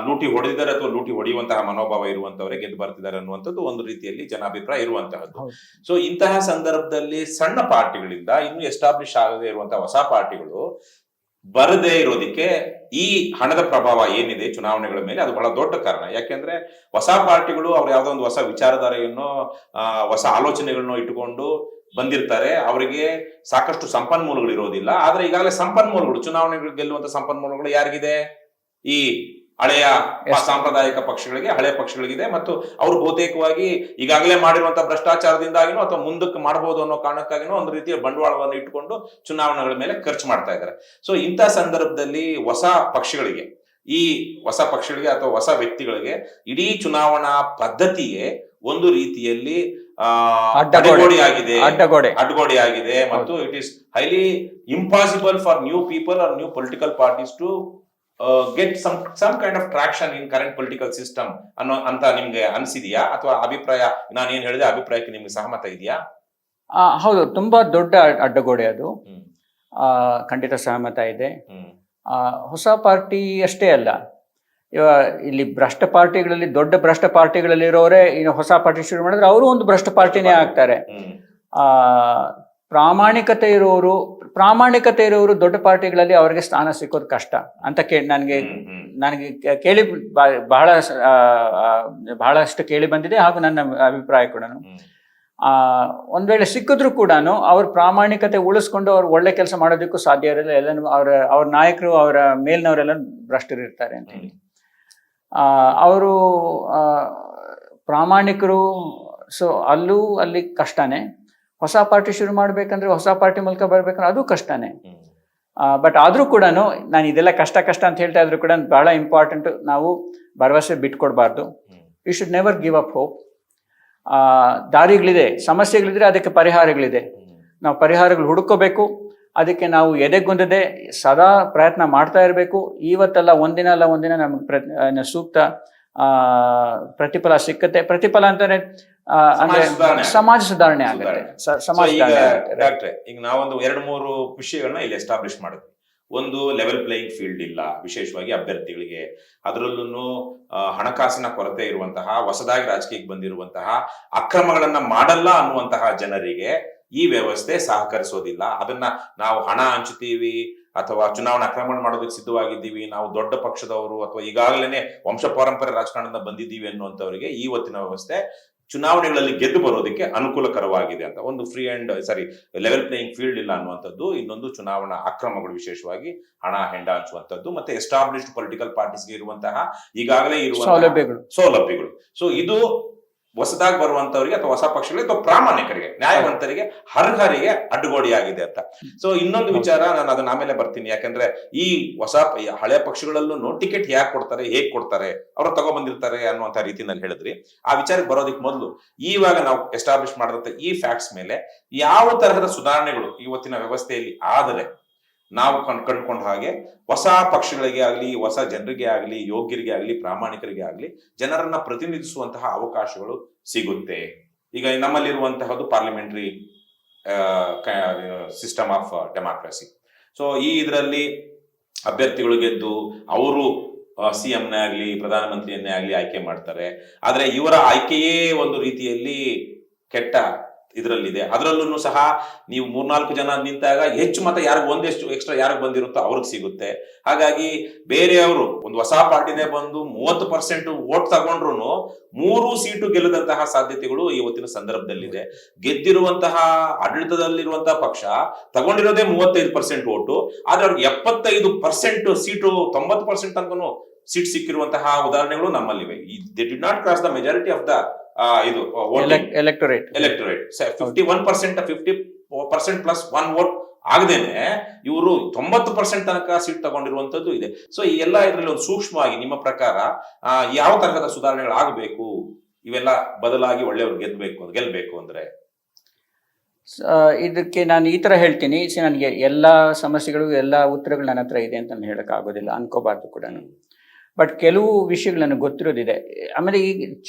ಲೂಟಿ ಹೊಡೆದಿದ್ದಾರೆ ಅಥವಾ ಲೂಟಿ ಹೊಡೆಯುವಂತಹ ಮನೋಭಾವ ಇರುವಂತವರೇ ಗೆದ್ದು ಬರ್ತಿದ್ದಾರೆ ಅನ್ನುವಂಥದ್ದು ಒಂದು ರೀತಿಯಲ್ಲಿ ಜನಾಭಿಪ್ರಾಯ ಇರುವಂತಹದ್ದು. ಸೊ ಇಂತಹ ಸಂದರ್ಭದಲ್ಲಿ ಸಣ್ಣ ಪಾರ್ಟಿಗಳಿಂದ ಇನ್ನು ಎಸ್ಟಾಬ್ಲಿಷ್ ಆಗದೇ ಇರುವಂತಹ ಹೊಸ ಪಾರ್ಟಿಗಳು ಬರದೇ ಇರೋದಕ್ಕೆ ಈ ಹಣದ ಪ್ರಭಾವ ಏನಿದೆ ಚುನಾವಣೆಗಳ ಮೇಲೆ, ಅದು ಬಹಳ ದೊಡ್ಡ ಕಾರಣ. ಯಾಕೆಂದ್ರೆ ಹೊಸ ಪಾರ್ಟಿಗಳು ಅವ್ರು ಯಾವ್ದೋ ಒಂದು ಹೊಸ ವಿಚಾರಧಾರೆಯನ್ನು ಹೊಸ ಆಲೋಚನೆಗಳನ್ನ ಇಟ್ಟುಕೊಂಡು ಬಂದಿರ್ತಾರೆ. ಅವರಿಗೆ ಸಾಕಷ್ಟು ಸಂಪನ್ಮೂಲಗಳು ಇರೋದಿಲ್ಲ. ಆದ್ರೆ ಈಗಾಗಲೇ ಸಂಪನ್ಮೂಲಗಳು, ಚುನಾವಣೆಗಳು ಗೆಲ್ಲುವಂತ ಸಂಪನ್ಮೂಲಗಳು ಯಾರಿಗಿದೆ? ಈ ಹಳೆಯ Yes. ಸಾಂಪ್ರದಾಯಿಕ ಪಕ್ಷಗಳಿಗೆ, ಹಳೆಯ ಪಕ್ಷಗಳಿಗಿದೆ ಮತ್ತು ಅವರು ಬಹುತೇಕವಾಗಿ ಈಗಾಗಲೇ ಮಾಡಿರುವಂತಹ ಭ್ರಷ್ಟಾಚಾರದಿಂದಾಗಿನೋ ಅಥವಾ ಮುಂದಕ್ಕೆ ಮಾಡಬಹುದು ಅನ್ನೋ ಕಾರಣಕ್ಕಾಗಿನೋ ಒಂದು ರೀತಿಯ ಬಂಡವಾಳವನ್ನು ಇಟ್ಟುಕೊಂಡು ಚುನಾವಣೆಗಳ ಮೇಲೆ ಖರ್ಚು ಮಾಡ್ತಾ ಇದ್ದಾರೆ. ಸೊ ಇಂಥ ಸಂದರ್ಭದಲ್ಲಿ ಹೊಸ ಪಕ್ಷಗಳಿಗೆ ಅಥವಾ ಹೊಸ ವ್ಯಕ್ತಿಗಳಿಗೆ ಇಡೀ ಚುನಾವಣಾ ಪದ್ಧತಿಯೇ ಒಂದು ರೀತಿಯಲ್ಲಿ ಅಡ್ಡಗೋಡೆ ಆಗಿದೆ ಮತ್ತು it is highly impossible for new people or new political parties to get some kind of traction in current political system ಅಂತ ನಿಮ್ಗೆ ಅನ್ಸಿದ್ಯಾ? ಅಥವಾ ಅಭಿಪ್ರಾಯ, ನಾನು ಏನ್ ಹೇಳಿದೆ ಅಭಿಪ್ರಾಯಕ್ಕೆ ನಿಮ್ಗೆ ಸಹಮತ ಇದೆಯಾ? ಹೌದು, ತುಂಬಾ ದೊಡ್ಡ ಅಡ್ಡಗೋಡೆ ಅದು. ಖಂಡಿತ ಸಹಮತ ಇದೆ. ಹೊಸ ಪಾರ್ಟಿ ಅಷ್ಟೇ ಅಲ್ಲ, ಇಲ್ಲಿ ಭ್ರಷ್ಟ ಪಾರ್ಟಿಗಳಲ್ಲಿ, ದೊಡ್ಡ ಭ್ರಷ್ಟ ಪಾರ್ಟಿಗಳಲ್ಲಿ ಇರೋರೇ ಇನ್ನು ಹೊಸ ಪಾರ್ಟಿ ಶುರು ಮಾಡಿದ್ರೆ ಅವರು ಒಂದು ಭ್ರಷ್ಟ ಪಾರ್ಟಿನೇ ಆಗ್ತಾರೆ. ಪ್ರಾಮಾಣಿಕತೆ ಇರೋರು ದೊಡ್ಡ ಪಾರ್ಟಿಗಳಲ್ಲಿ ಅವರಿಗೆ ಸ್ಥಾನ ಸಿಕ್ಕೋದು ಕಷ್ಟ ಅಂತ ನನಗೆ ಕೇಳಿ ಬಹಳಷ್ಟು ಕೇಳಿ ಬಂದಿದೆ. ಹಾಗೂ ನನ್ನ ಅಭಿಪ್ರಾಯ ಕೂಡ ಒಂದ್ ವೇಳೆ ಸಿಕ್ಕಿದ್ರು ಕೂಡ ಅವ್ರ ಪ್ರಾಮಾಣಿಕತೆ ಉಳಿಸ್ಕೊಂಡು ಅವ್ರು ಒಳ್ಳೆ ಕೆಲಸ ಮಾಡೋದಕ್ಕೂ ಸಾಧ್ಯ ಇರಲ್ಲ. ಎಲ್ಲನೂ ಅವ್ರ ನಾಯಕರು, ಅವರ ಮೇಲ್ನವರೆಲ್ಲ ಭ್ರಷ್ಟರು ಇರ್ತಾರೆ ಅಂತ ಹೇಳಿ ಅವರು ಪ್ರಾಮಾಣಿಕರು. ಸೊ ಅಲ್ಲಿ ಕಷ್ಟನೇ. ಹೊಸ ಪಾರ್ಟಿ ಶುರು ಮಾಡ್ಬೇಕಂದ್ರೆ, ಹೊಸ ಪಾರ್ಟಿ ಮೂಲಕ ಬರ್ಬೇಕಂದ್ರೆ ಅದು ಕಷ್ಟನೇ. ಬಟ್ ಆದ್ರೂ ಕೂಡ ನಾನು ಇದೆಲ್ಲ ಕಷ್ಟ ಅಂತ ಹೇಳ್ತಾ ಇದ್ರು ಕೂಡ ಬಹಳ ಇಂಪಾರ್ಟೆಂಟ್, ನಾವು ಭರವಸೆ ಬಿಟ್ಕೊಡ್ಬಾರ್ದು. You should never give up hope. ದಾರಿಗಳಿದೆ, ಸಮಸ್ಯೆಗಳಿದ್ರೆ ಅದಕ್ಕೆ ಪರಿಹಾರಗಳಿದೆ. ನಾವು ಪರಿಹಾರಗಳು ಹುಡುಕೋಬೇಕು. ಅದಕ್ಕೆ ನಾವು ಎದೆಗುಂದದೆ ಸದಾ ಪ್ರಯತ್ನ ಮಾಡ್ತಾ ಇರಬೇಕು. ಇವತ್ತಲ್ಲ ಒಂದಿನ ನಮ್ಗೆ ಸೂಕ್ತ ಪ್ರತಿಫಲ ಸಿಕ್ಕತ್ತೆ. ಪ್ರತಿಫಲ ಅಂತಾನೆ ಸಮಾಜ ಸುಧಾರಣೆ ಆಗುತ್ತೆ. ಡಾಕ್ಟ್ರೆ, ಈಗ ನಾವೊಂದು 2-3 ವಿಷಯಗಳನ್ನ ಇಲ್ಲಿ ಎಸ್ಟಾಬ್ಲಿಷ್ ಮಾಡಿದ್ವಿ. ಒಂದು, ಲೆವೆಲ್ ಪ್ಲೇಯಿಂಗ್ ಫೀಲ್ಡ್ ಇಲ್ಲ, ವಿಶೇಷವಾಗಿ ಅಭ್ಯರ್ಥಿಗಳಿಗೆ. ಅದರಲ್ಲೂ ಹಣಕಾಸಿನ ಕೊರತೆ ಇರುವಂತಹ, ಹೊಸದಾಗಿ ರಾಜಕೀಯಕ್ಕೆ ಬಂದಿರುವಂತಹ, ಅಕ್ರಮಗಳನ್ನ ಮಾಡಲ್ಲ ಅನ್ನುವಂತಹ ಜನರಿಗೆ ಈ ವ್ಯವಸ್ಥೆ ಸಹಕರಿಸೋದಿಲ್ಲ. ಅದನ್ನ ನಾವು ಹಣ ಹಂಚುತ್ತೀವಿ ಅಥವಾ ಚುನಾವಣಾ ಅಕ್ರಮ ಮಾಡೋದಕ್ಕೆ ಸಿದ್ಧವಾಗಿದ್ದೀವಿ, ನಾವು ದೊಡ್ಡ ಪಕ್ಷದವರು ಅಥವಾ ಈಗಾಗಲೇ ವಂಶ ಪಾರಂಪರ್ಯ ರಾಜಕಾರಣದಿಂದ ಬಂದಿದ್ದೀವಿ ಅನ್ನುವಂಥವರಿಗೆ ಇವತ್ತಿನ ವ್ಯವಸ್ಥೆ ಚುನಾವಣೆಗಳಲ್ಲಿ ಗೆದ್ದು ಬರೋದಕ್ಕೆ ಅನುಕೂಲಕರವಾಗಿದೆ ಅಂತ. ಒಂದು ಲೆವೆಲ್ ಪ್ಲೇಯಿಂಗ್ ಫೀಲ್ಡ್ ಇಲ್ಲ ಅನ್ನುವಂಥದ್ದು. ಇನ್ನೊಂದು, ಚುನಾವಣಾ ಅಕ್ರಮಗಳು, ವಿಶೇಷವಾಗಿ ಹಣ ಹೆಂಡ ಹಂಚುವಂಥದ್ದು, ಮತ್ತೆ ಎಸ್ಟಾಬ್ಲಿಷ್ಡ್ ಪೊಲಿಟಿಕಲ್ ಪಾರ್ಟೀಸ್ಗೆ ಇರುವಂತಹ ಈಗಾಗಲೇ ಇರುವ ಸೌಲಭ್ಯಗಳು. ಸೊ ಇದು ಹೊಸದಾಗಿ ಬರುವಂತವರಿಗೆ ಅಥವಾ ಹೊಸ ಪಕ್ಷಗಳಿಗೆ ಅಥವಾ ಪ್ರಾಮಾಣಿಕರಿಗೆ, ನ್ಯಾಯವಂತರಿಗೆ, ಅರ್ಹರಿಗೆ ಅಡ್ಡಗೋಡೆಯಾಗಿದೆ ಅಂತ. ಸೊ ಇನ್ನೊಂದು ವಿಚಾರ, ನಾನು ಅದನ್ನ ಆಮೇಲೆ ಬರ್ತೀನಿ. ಯಾಕಂದ್ರೆ ಈ ಹಳೆ ಪಕ್ಷಗಳಲ್ಲೂ ಟಿಕೆಟ್ ಯಾಕೆ ಕೊಡ್ತಾರೆ, ಹೇಗ್ ಕೊಡ್ತಾರೆ, ಅವರು ತಗೊಬಂದಿರ್ತಾರೆ ಅನ್ನುವಂತ ರೀತಿಯಲ್ಲಿ ಹೇಳಿದ್ರಿ. ಆ ವಿಚಾರಕ್ಕೆ ಬರೋದಕ್ಕೆ ಮೊದಲು ಇವಾಗ ನಾವು ಎಸ್ಟಾಬ್ಲಿಷ್ ಮಾಡಿದಂತ ಈ ಫ್ಯಾಕ್ಟ್ಸ್ ಮೇಲೆ ಯಾವ ತರಹದ ಸುಧಾರಣೆಗಳು ಇವತ್ತಿನ ವ್ಯವಸ್ಥೆಯಲ್ಲಿ ಆದರೆ ನಾವು ಕಂಡುಕೊಂಡ ಹಾಗೆ ಹೊಸ ಪಕ್ಷಗಳಿಗೆ ಆಗಲಿ, ಹೊಸ ಜನರಿಗೆ ಆಗಲಿ, ಯೋಗ್ಯರಿಗೆ ಆಗಲಿ, ಪ್ರಾಮಾಣಿಕರಿಗೆ ಆಗಲಿ ಜನರನ್ನ ಪ್ರತಿನಿಧಿಸುವಂತಹ ಅವಕಾಶಗಳು ಸಿಗುತ್ತೆ. ಈಗ ನಮ್ಮಲ್ಲಿರುವಂತಹದ್ದು parliamentary system of democracy. So ಇದರಲ್ಲಿ ಅಭ್ಯರ್ಥಿಗಳು ಗೆದ್ದು ಅವರು CM-ನೇ ಆಗಲಿ, ಪ್ರಧಾನಮಂತ್ರಿಯನ್ನೇ ಆಗಲಿ ಆಯ್ಕೆ ಮಾಡ್ತಾರೆ. ಆದ್ರೆ ಇವರ ಆಯ್ಕೆಯೇ ಒಂದು ರೀತಿಯಲ್ಲಿ ಕೆಟ್ಟ ಇದರಲ್ಲಿದೆ. ಅದರಲ್ಲೂ ಸಹ ನೀವು 3-4 ಜನ ನಿಂತಾಗ ಹೆಚ್ಚು ಮತ ಯಾರಿಗೆ, ಒಂದೆಷ್ಟು ಎಕ್ಸ್ಟ್ರಾ ಯಾರಿಗೆ ಬಂದಿರುತ್ತೋ ಅವ್ರಿಗೆ ಸಿಗುತ್ತೆ. ಹಾಗಾಗಿ ಬೇರೆಯವರು ಒಂದು ಹೊಸ ಪಾರ್ಟಿನೇ ಬಂದು 30% ವೋಟ್ ತಗೊಂಡ್ರು 3 ಸೀಟು ಗೆಲ್ಲದಂತಹ ಸಾಧ್ಯತೆಗಳು ಇವತ್ತಿನ ಸಂದರ್ಭದಲ್ಲಿದೆ. ಗೆದ್ದಿರುವಂತಹ ಆಡಳಿತದಲ್ಲಿರುವಂತಹ ಪಕ್ಷ ತಗೊಂಡಿರೋದೇ 35% ವೋಟು, ಆದ್ರೆ ಅವ್ರಿಗೆ 75% ಸೀಟು, 90% ತನಕನು ಸೀಟ್ ಸಿಕ್ಕಿರುವಂತಹ ಉದಾಹರಣೆಗಳು ನಮ್ಮಲ್ಲಿವೆ. They did not cross the majority of the electorate 51%, 50% plus 1 vote ಆಗದೇನೆ ಇವರು 90% ತನಕ ಸೀಟ್ ತಗೊಂಡಿರುವಂತದ್ದು ಇದೆ. ಸೊ ಈ ಎಲ್ಲ ಇದರಲ್ಲಿ ಒಂದು ಸೂಕ್ಷ್ಮವಾಗಿ ನಿಮ್ಮ ಪ್ರಕಾರ ಯಾವ ತರಹದ ಸುಧಾರಣೆಗಳು ಆಗಬೇಕು, ಇವೆಲ್ಲ ಬದಲಾಗಿ ಒಳ್ಳೆಯವರು ಗೆಲ್ಬೇಕು ಅಂದ್ರೆ? ಇದಕ್ಕೆ ನಾನು ಈ ತರ ಹೇಳ್ತೀನಿ, ನನಗೆ ಎಲ್ಲಾ ಸಮಸ್ಯೆಗಳು, ಎಲ್ಲಾ ಉತ್ತರಗಳು ನನ್ನ ಹತ್ರ ಇದೆ ಅಂತ ನಾನು ಹೇಳಕ್ ಆಗೋದಿಲ್ಲ, ಅನ್ಕೋಬಾರ್ದು ಕೂಡ. ಬಟ್ ಕೆಲವು ವಿಷಯಗಳು ನನಗೆ ಗೊತ್ತಿರೋದಿದೆ. ಆಮೇಲೆ ಈ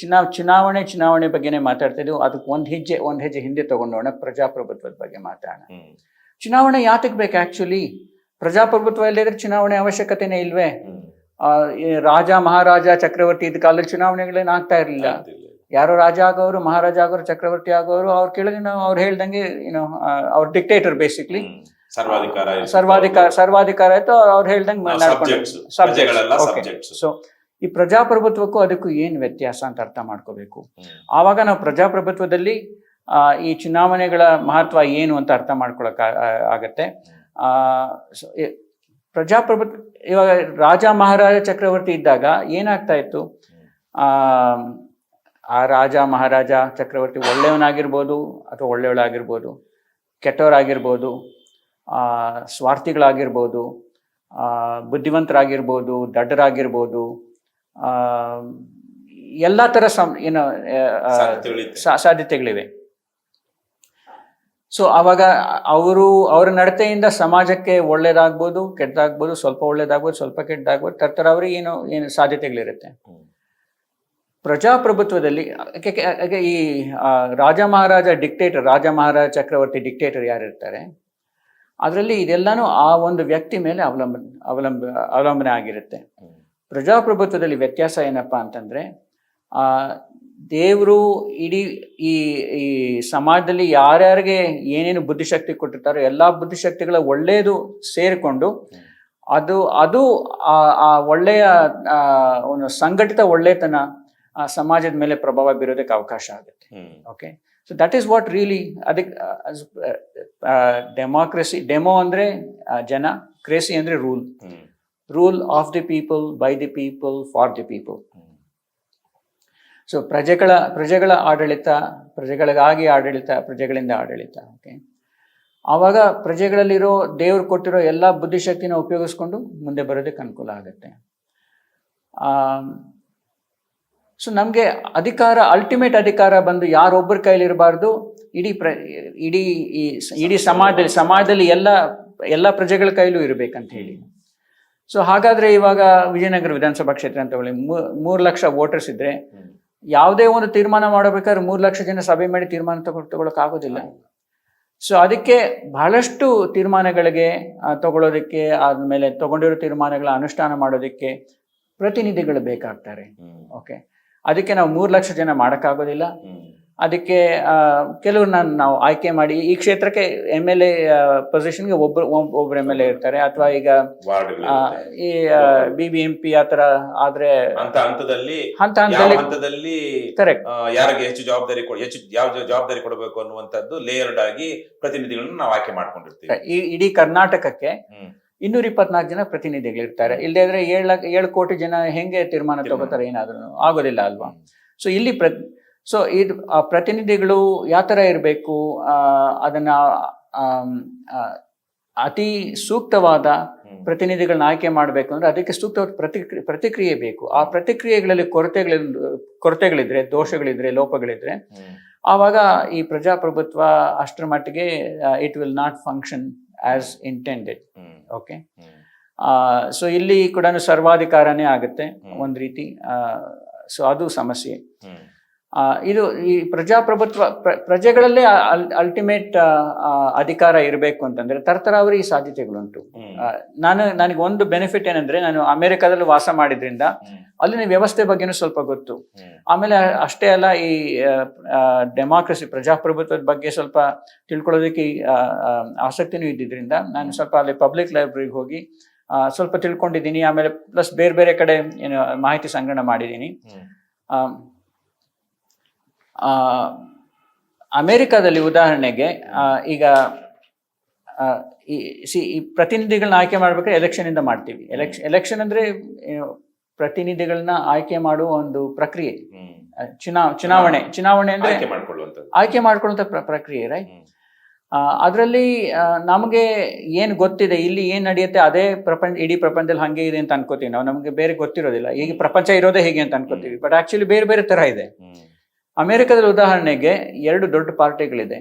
ಚುನಾವಣೆ ಬಗ್ಗೆನೇ ಮಾತಾಡ್ತಾ ಇದ್ದೀವಿ. ಅದಕ್ಕೆ ಒಂದ್ ಹೆಜ್ಜೆ ಹಿಂದೆ ತಗೊಂಡೋಣ, ಪ್ರಜಾಪ್ರಭುತ್ವದ ಬಗ್ಗೆ ಮಾತಾಡೋಣ. ಚುನಾವಣೆ ಯಾತಕ್ಕೆ ಬೇಕು ಆಕ್ಚುಲಿ? ಪ್ರಜಾಪ್ರಭುತ್ವ ಇಲ್ಲದ್ರೆ ಚುನಾವಣೆ ಅವಶ್ಯಕತೆನೇ ಇಲ್ವೇ? ರಾಜ, ಮಹಾರಾಜ, ಚಕ್ರವರ್ತಿ ಇದ್ದ ಕಾಲದಲ್ಲಿ ಚುನಾವಣೆಗಳೇನು ಆಗ್ತಾ ಇರಲಿಲ್ಲ. ಯಾರೋ ರಾಜ ಆಗೋರು, ಮಹಾರಾಜ ಆಗೋರು, ಚಕ್ರವರ್ತಿ ಆಗೋರು, ಅವ್ರ ಕೆಳಗೆ ಅವ್ರು ಹೇಳ್ದಂಗೆ ಅವ್ರ ಡಿಕ್ಟೇಟರ್, ಬೇಸಿಕ್ಲಿ ಸರ್ವಾಧಿಕಾರ ಆಯ್ತು, ಅವ್ರು ಹೇಳ್ದಂಗೆ. ಸೊ ಈ ಪ್ರಜಾಪ್ರಭುತ್ವಕ್ಕೂ ಅದಕ್ಕೂ ಏನ್ ವ್ಯತ್ಯಾಸ ಅಂತ ಅರ್ಥ ಮಾಡ್ಕೋಬೇಕು. ಆವಾಗ ನಾವು ಪ್ರಜಾಪ್ರಭುತ್ವದಲ್ಲಿ ಈ ಚುನಾವಣೆಗಳ ಮಹತ್ವ ಏನು ಅಂತ ಅರ್ಥ ಮಾಡ್ಕೊಳಕ್ ಆಗತ್ತೆ. ಪ್ರಜಾಪ್ರಭುತ್ವ ಇವಾಗ ರಾಜ ಮಹಾರಾಜ ಚಕ್ರವರ್ತಿ ಇದ್ದಾಗ ಏನಾಗ್ತಾ ಇತ್ತು, ಆ ರಾಜ ಮಹಾರಾಜ ಚಕ್ರವರ್ತಿ ಒಳ್ಳೆಯವನಾಗಿರ್ಬೋದು ಅಥವಾ ಒಳ್ಳೆಯವಳಾಗಿರ್ಬೋದು, ಕೆಟ್ಟವರಾಗಿರ್ಬೋದು, ಸ್ವಾರ್ಥಿಗಳಾಗಿರ್ಬೋದು, ಬುದ್ಧಿವಂತರಾಗಿರ್ಬೋದು, ದಡ್ಡರಾಗಿರ್ಬೋದು, ಎಲ್ಲ ಥರ ಸಾಧ್ಯತೆಗಳಿವೆ. ಸೊ ಆವಾಗ ಅವರ ನಡತೆಯಿಂದ ಸಮಾಜಕ್ಕೆ ಒಳ್ಳೇದಾಗ್ಬೋದು, ಕೆಟ್ಟದಾಗ್ಬೋದು, ಸ್ವಲ್ಪ ಒಳ್ಳೇದಾಗ್ಬೋದು, ಸ್ವಲ್ಪ ಕೆಟ್ಟದಾಗ್ಬೋದು, ತರ್ತರ ಅವ್ರಿಗೆ ಏನು ಸಾಧ್ಯತೆಗಳಿರುತ್ತೆ. ಪ್ರಜಾಪ್ರಭುತ್ವದಲ್ಲಿ ಈ ರಾಜ ಮಹಾರಾಜ ಡಿಕ್ಟೇಟರ್, ರಾಜ ಮಹಾರಾಜ ಚಕ್ರವರ್ತಿ ಡಿಕ್ಟೇಟರ್ ಯಾರಿರ್ತಾರೆ, ಅದರಲ್ಲಿ ಇದೆಲ್ಲಾನು ಆ ಒಂದು ವ್ಯಕ್ತಿ ಮೇಲೆ ಅವಲಂಬನೆ ಆಗಿರುತ್ತೆ. ಪ್ರಜಾಪ್ರಭುತ್ವದಲ್ಲಿ ವ್ಯತ್ಯಾಸ ಏನಪ್ಪಾ ಅಂತಂದ್ರೆ, ದೇವರು ಇಡೀ ಈ ಸಮಾಜದಲ್ಲಿ ಯಾರ್ಯಾರಿಗೆ ಏನೇನು ಬುದ್ಧಿಶಕ್ತಿ ಕೊಟ್ಟಿರ್ತಾರೋ ಎಲ್ಲ ಬುದ್ಧಿಶಕ್ತಿಗಳ ಒಳ್ಳೆಯದು ಸೇರಿಕೊಂಡು ಅದು ಆ ಒಳ್ಳೆಯ ಒಂದು ಸಂಘಟಿತ ಒಳ್ಳೆತನ ಆ ಸಮಾಜದ ಮೇಲೆ ಪ್ರಭಾವ ಬೀರೋದಕ್ಕೆ ಅವಕಾಶ ಆಗುತ್ತೆ. Okay, so that is what really ಅದಕ್ಕೆ ಡೆಮಾಕ್ರಸಿ. ಡೆಮೋ ಅಂದ್ರೆ ಜನ, ಕ್ರೇಸಿ ಅಂದ್ರೆ rule of the people, by the people, for the people. So ಪ್ರಜೆಗಳ ಆಡಳಿತ, ಪ್ರಜೆಗಳಿಗಾಗಿ ಆಡಳಿತ, ಪ್ರಜೆಗಳಿಂದ ಆಡಳಿತ. ಓಕೆ, ಆವಾಗ ಪ್ರಜೆಗಳಲ್ಲಿರೋ ದೇವ್ರು ಕೊಟ್ಟಿರೋ ಎಲ್ಲ ಬುದ್ಧಿಶಕ್ತಿನ ಉಪಯೋಗಿಸ್ಕೊಂಡು ಮುಂದೆ ಬರೋದಕ್ಕೆ ಅನುಕೂಲ ಆಗುತ್ತೆ. ಸೊ ನಮಗೆ ಅಧಿಕಾರ, ಅಲ್ಟಿಮೇಟ್ ಅಧಿಕಾರ ಬಂದು ಯಾರೊಬ್ಬರ ಕೈಲಿರಬಾರ್ದು, ಇಡೀ ಸಮಾಜದಲ್ಲಿ ಎಲ್ಲ ಪ್ರಜೆಗಳ ಕೈಲೂ ಇರಬೇಕಂತ ಹೇಳಿ. ಸೊ ಹಾಗಾದ್ರೆ ಇವಾಗ ವಿಜಯನಗರ ವಿಧಾನಸಭಾ ಕ್ಷೇತ್ರ ಅಂತ ಹೇಳಿ 3 ಲಕ್ಷ ವೋಟರ್ಸ್ ಇದ್ರೆ, ಯಾವುದೇ ಒಂದು ತೀರ್ಮಾನ ಮಾಡಬೇಕಾದ್ರೆ 3 ಲಕ್ಷ ಜನ ಸಭೆ ಮಾಡಿ ತೀರ್ಮಾನ ತಗೊಳಕ್ ಆಗೋದಿಲ್ಲ. ಸೊ ಅದಕ್ಕೆ ಬಹಳಷ್ಟು ತೀರ್ಮಾನಗಳಿಗೆ ತಗೊಳ್ಳೋದಕ್ಕೆ, ಆದ್ಮೇಲೆ ತಗೊಂಡಿರೋ ತೀರ್ಮಾನಗಳ ಅನುಷ್ಠಾನ ಮಾಡೋದಕ್ಕೆ ಪ್ರತಿನಿಧಿಗಳು ಬೇಕಾಗ್ತಾರೆ. ಓಕೆ, ಅದಕ್ಕೆ ನಾವು 3 ಲಕ್ಷ ಜನ ಮಾಡೋಕ್ಕಾಗೋದಿಲ್ಲ. ಅದಕ್ಕೆ ಕೆಲವ್ರು ನಾವು ಆಯ್ಕೆ ಮಾಡಿ ಈ ಕ್ಷೇತ್ರಕ್ಕೆ MLA ಪೊಸಿಷನ್ಗೆ ಒಬ್ರು MLA ಇರ್ತಾರೆ, ಅಥವಾ ಈಗ ಈ BBMP ಆ ತರ ಆದ್ರೆ ಹಂತದಲ್ಲಿ ಕರೆಕ್ಟ್ ಯಾರಿಗೆ ಹೆಚ್ಚು ಯಾವ ಜವಾಬ್ದಾರಿ ಕೊಡಬೇಕು ಅನ್ನುವಂಥದ್ದು ಲೇಯರ್ಡ್ ಆಗಿ ಪ್ರತಿನಿಧಿಗಳನ್ನು ನಾವು ಆಯ್ಕೆ ಮಾಡ್ಕೊಂಡಿರ್ತೀವಿ. ಇಡೀ ಕರ್ನಾಟಕಕ್ಕೆ 224 ಜನ ಪ್ರತಿನಿಧಿಗಳಿರ್ತಾರೆ. ಇಲ್ಲದೆ ಇದ್ರೆ 7 ಕೋಟಿ ಜನ ಹೆಂಗೆ ತೀರ್ಮಾನ ತಗೋತಾರೆ, ಏನಾದ್ರೂ ಆಗೋದಿಲ್ಲ ಅಲ್ವಾ. ಸೊ ಇಲ್ಲಿ ಇದು ಪ್ರತಿನಿಧಿಗಳು ಯಾವ ಥರ ಇರಬೇಕು, ಅದನ್ನ ಅತಿ ಸೂಕ್ತವಾದ ಪ್ರತಿನಿಧಿಗಳನ್ನ ಆಯ್ಕೆ ಮಾಡಬೇಕು ಅಂದ್ರೆ ಅದಕ್ಕೆ ಸೂಕ್ತವಾದ ಪ್ರತಿಕ್ರಿಯೆ ಬೇಕು. ಆ ಪ್ರತಿಕ್ರಿಯೆಗಳಲ್ಲಿ ಕೊರತೆಗಳಿದ್ರೆ, ದೋಷಗಳಿದ್ರೆ, ಲೋಪಗಳಿದ್ರೆ, ಆವಾಗ ಈ ಪ್ರಜಾಪ್ರಭುತ್ವ ಅಷ್ಟರ ಮಟ್ಟಿಗೆ it will not function as intended. Okay, so ಇಲ್ಲಿ ಕೂಡ ಸರ್ವಾಧಿಕಾರನೇ ಆಗುತ್ತೆ ಒಂದು ರೀತಿ. ಸೊ ಅದು ಸಮಸ್ಯೆ. ಇದು ಈ ಪ್ರಜಾಪ್ರಭುತ್ವ ಪ್ರಜೆಗಳಲ್ಲೇ ಅಲ್ಟಿಮೇಟ್ ಅಧಿಕಾರ ಇರಬೇಕು ಅಂತಂದ್ರೆ ತರತರಾವರಿ ಸಾಧ್ಯತೆಗಳುಂಟು. ನನಗೆ ಒಂದು ಬೆನಿಫಿಟ್ ಏನಂದ್ರೆ, ನಾನು ಅಮೆರಿಕಾದಲ್ಲಿ ವಾಸ ಮಾಡಿದ್ರಿಂದ ಅಲ್ಲಿನ ವ್ಯವಸ್ಥೆ ಬಗ್ಗೆನೂ ಸ್ವಲ್ಪ ಗೊತ್ತು. ಆಮೇಲೆ ಅಷ್ಟೇ ಅಲ್ಲ, ಈ ಡೆಮಾಕ್ರಸಿ, ಪ್ರಜಾಪ್ರಭುತ್ವದ ಬಗ್ಗೆ ಸ್ವಲ್ಪ ತಿಳ್ಕೊಳ್ಳೋದಕ್ಕೆ ಆಸಕ್ತಿನೂ ಇದ್ದಿದ್ರಿಂದ ನಾನು ಸ್ವಲ್ಪ ಅಲ್ಲಿ ಪಬ್ಲಿಕ್ ಲೈಬ್ರರಿಗೆ ಹೋಗಿ ಸ್ವಲ್ಪ ತಿಳ್ಕೊಂಡಿದ್ದೀನಿ. ಆಮೇಲೆ ಪ್ಲಸ್ ಬೇರೆ ಕಡೆ ಏನು ಮಾಹಿತಿ ಸಂಗ್ರಹಣ ಮಾಡಿದ್ದೀನಿ. ಅಮೆರಿಕಾದಲ್ಲಿ ಉದಾಹರಣೆಗೆ ಈಗ ಈ ಪ್ರತಿನಿಧಿಗಳನ್ನ ಆಯ್ಕೆ ಮಾಡ್ಬೇಕಾದ್ರೆ ಎಲೆಕ್ಷನ್ ಇಂದ ಮಾಡ್ತೀವಿ. ಎಲೆಕ್ಷನ್ ಅಂದ್ರೆ ಪ್ರತಿನಿಧಿಗಳನ್ನ ಆಯ್ಕೆ ಮಾಡುವ ಒಂದು ಪ್ರಕ್ರಿಯೆ. ಚುನಾವಣೆ ಅಂದ್ರೆ ಆಯ್ಕೆ ಮಾಡ್ಕೊಳ್ಳುವಂತ ಪ್ರಕ್ರಿಯೆ, ರೈಟ್? ಅದರಲ್ಲಿ ನಮಗೆ ಏನ್ ಗೊತ್ತಿದೆ, ಇಲ್ಲಿ ಏನ್ ನಡೆಯುತ್ತೆ ಅದೇ ಇಡೀ ಪ್ರಪಂಚದಲ್ಲಿ ಹಂಗೆ ಇದೆ ಅಂತ ಅನ್ಕೋತೀವಿ ನಾವು. ನಮ್ಗೆ ಬೇರೆ ಗೊತ್ತಿರೋದಿಲ್ಲ. ಈಗ ಪ್ರಪಂಚ ಇರೋದೇ ಹೇಗೆ ಅಂತ ಅನ್ಕೋತೀವಿ, ಬಟ್ ಆಕ್ಚುಲಿ ಬೇರೆ ತರ ಇದೆ. ಅಮೆರಿಕದಲ್ಲಿ ಉದಾಹರಣೆಗೆ 2 ದೊಡ್ಡ ಪಾರ್ಟಿಗಳಿದೆ.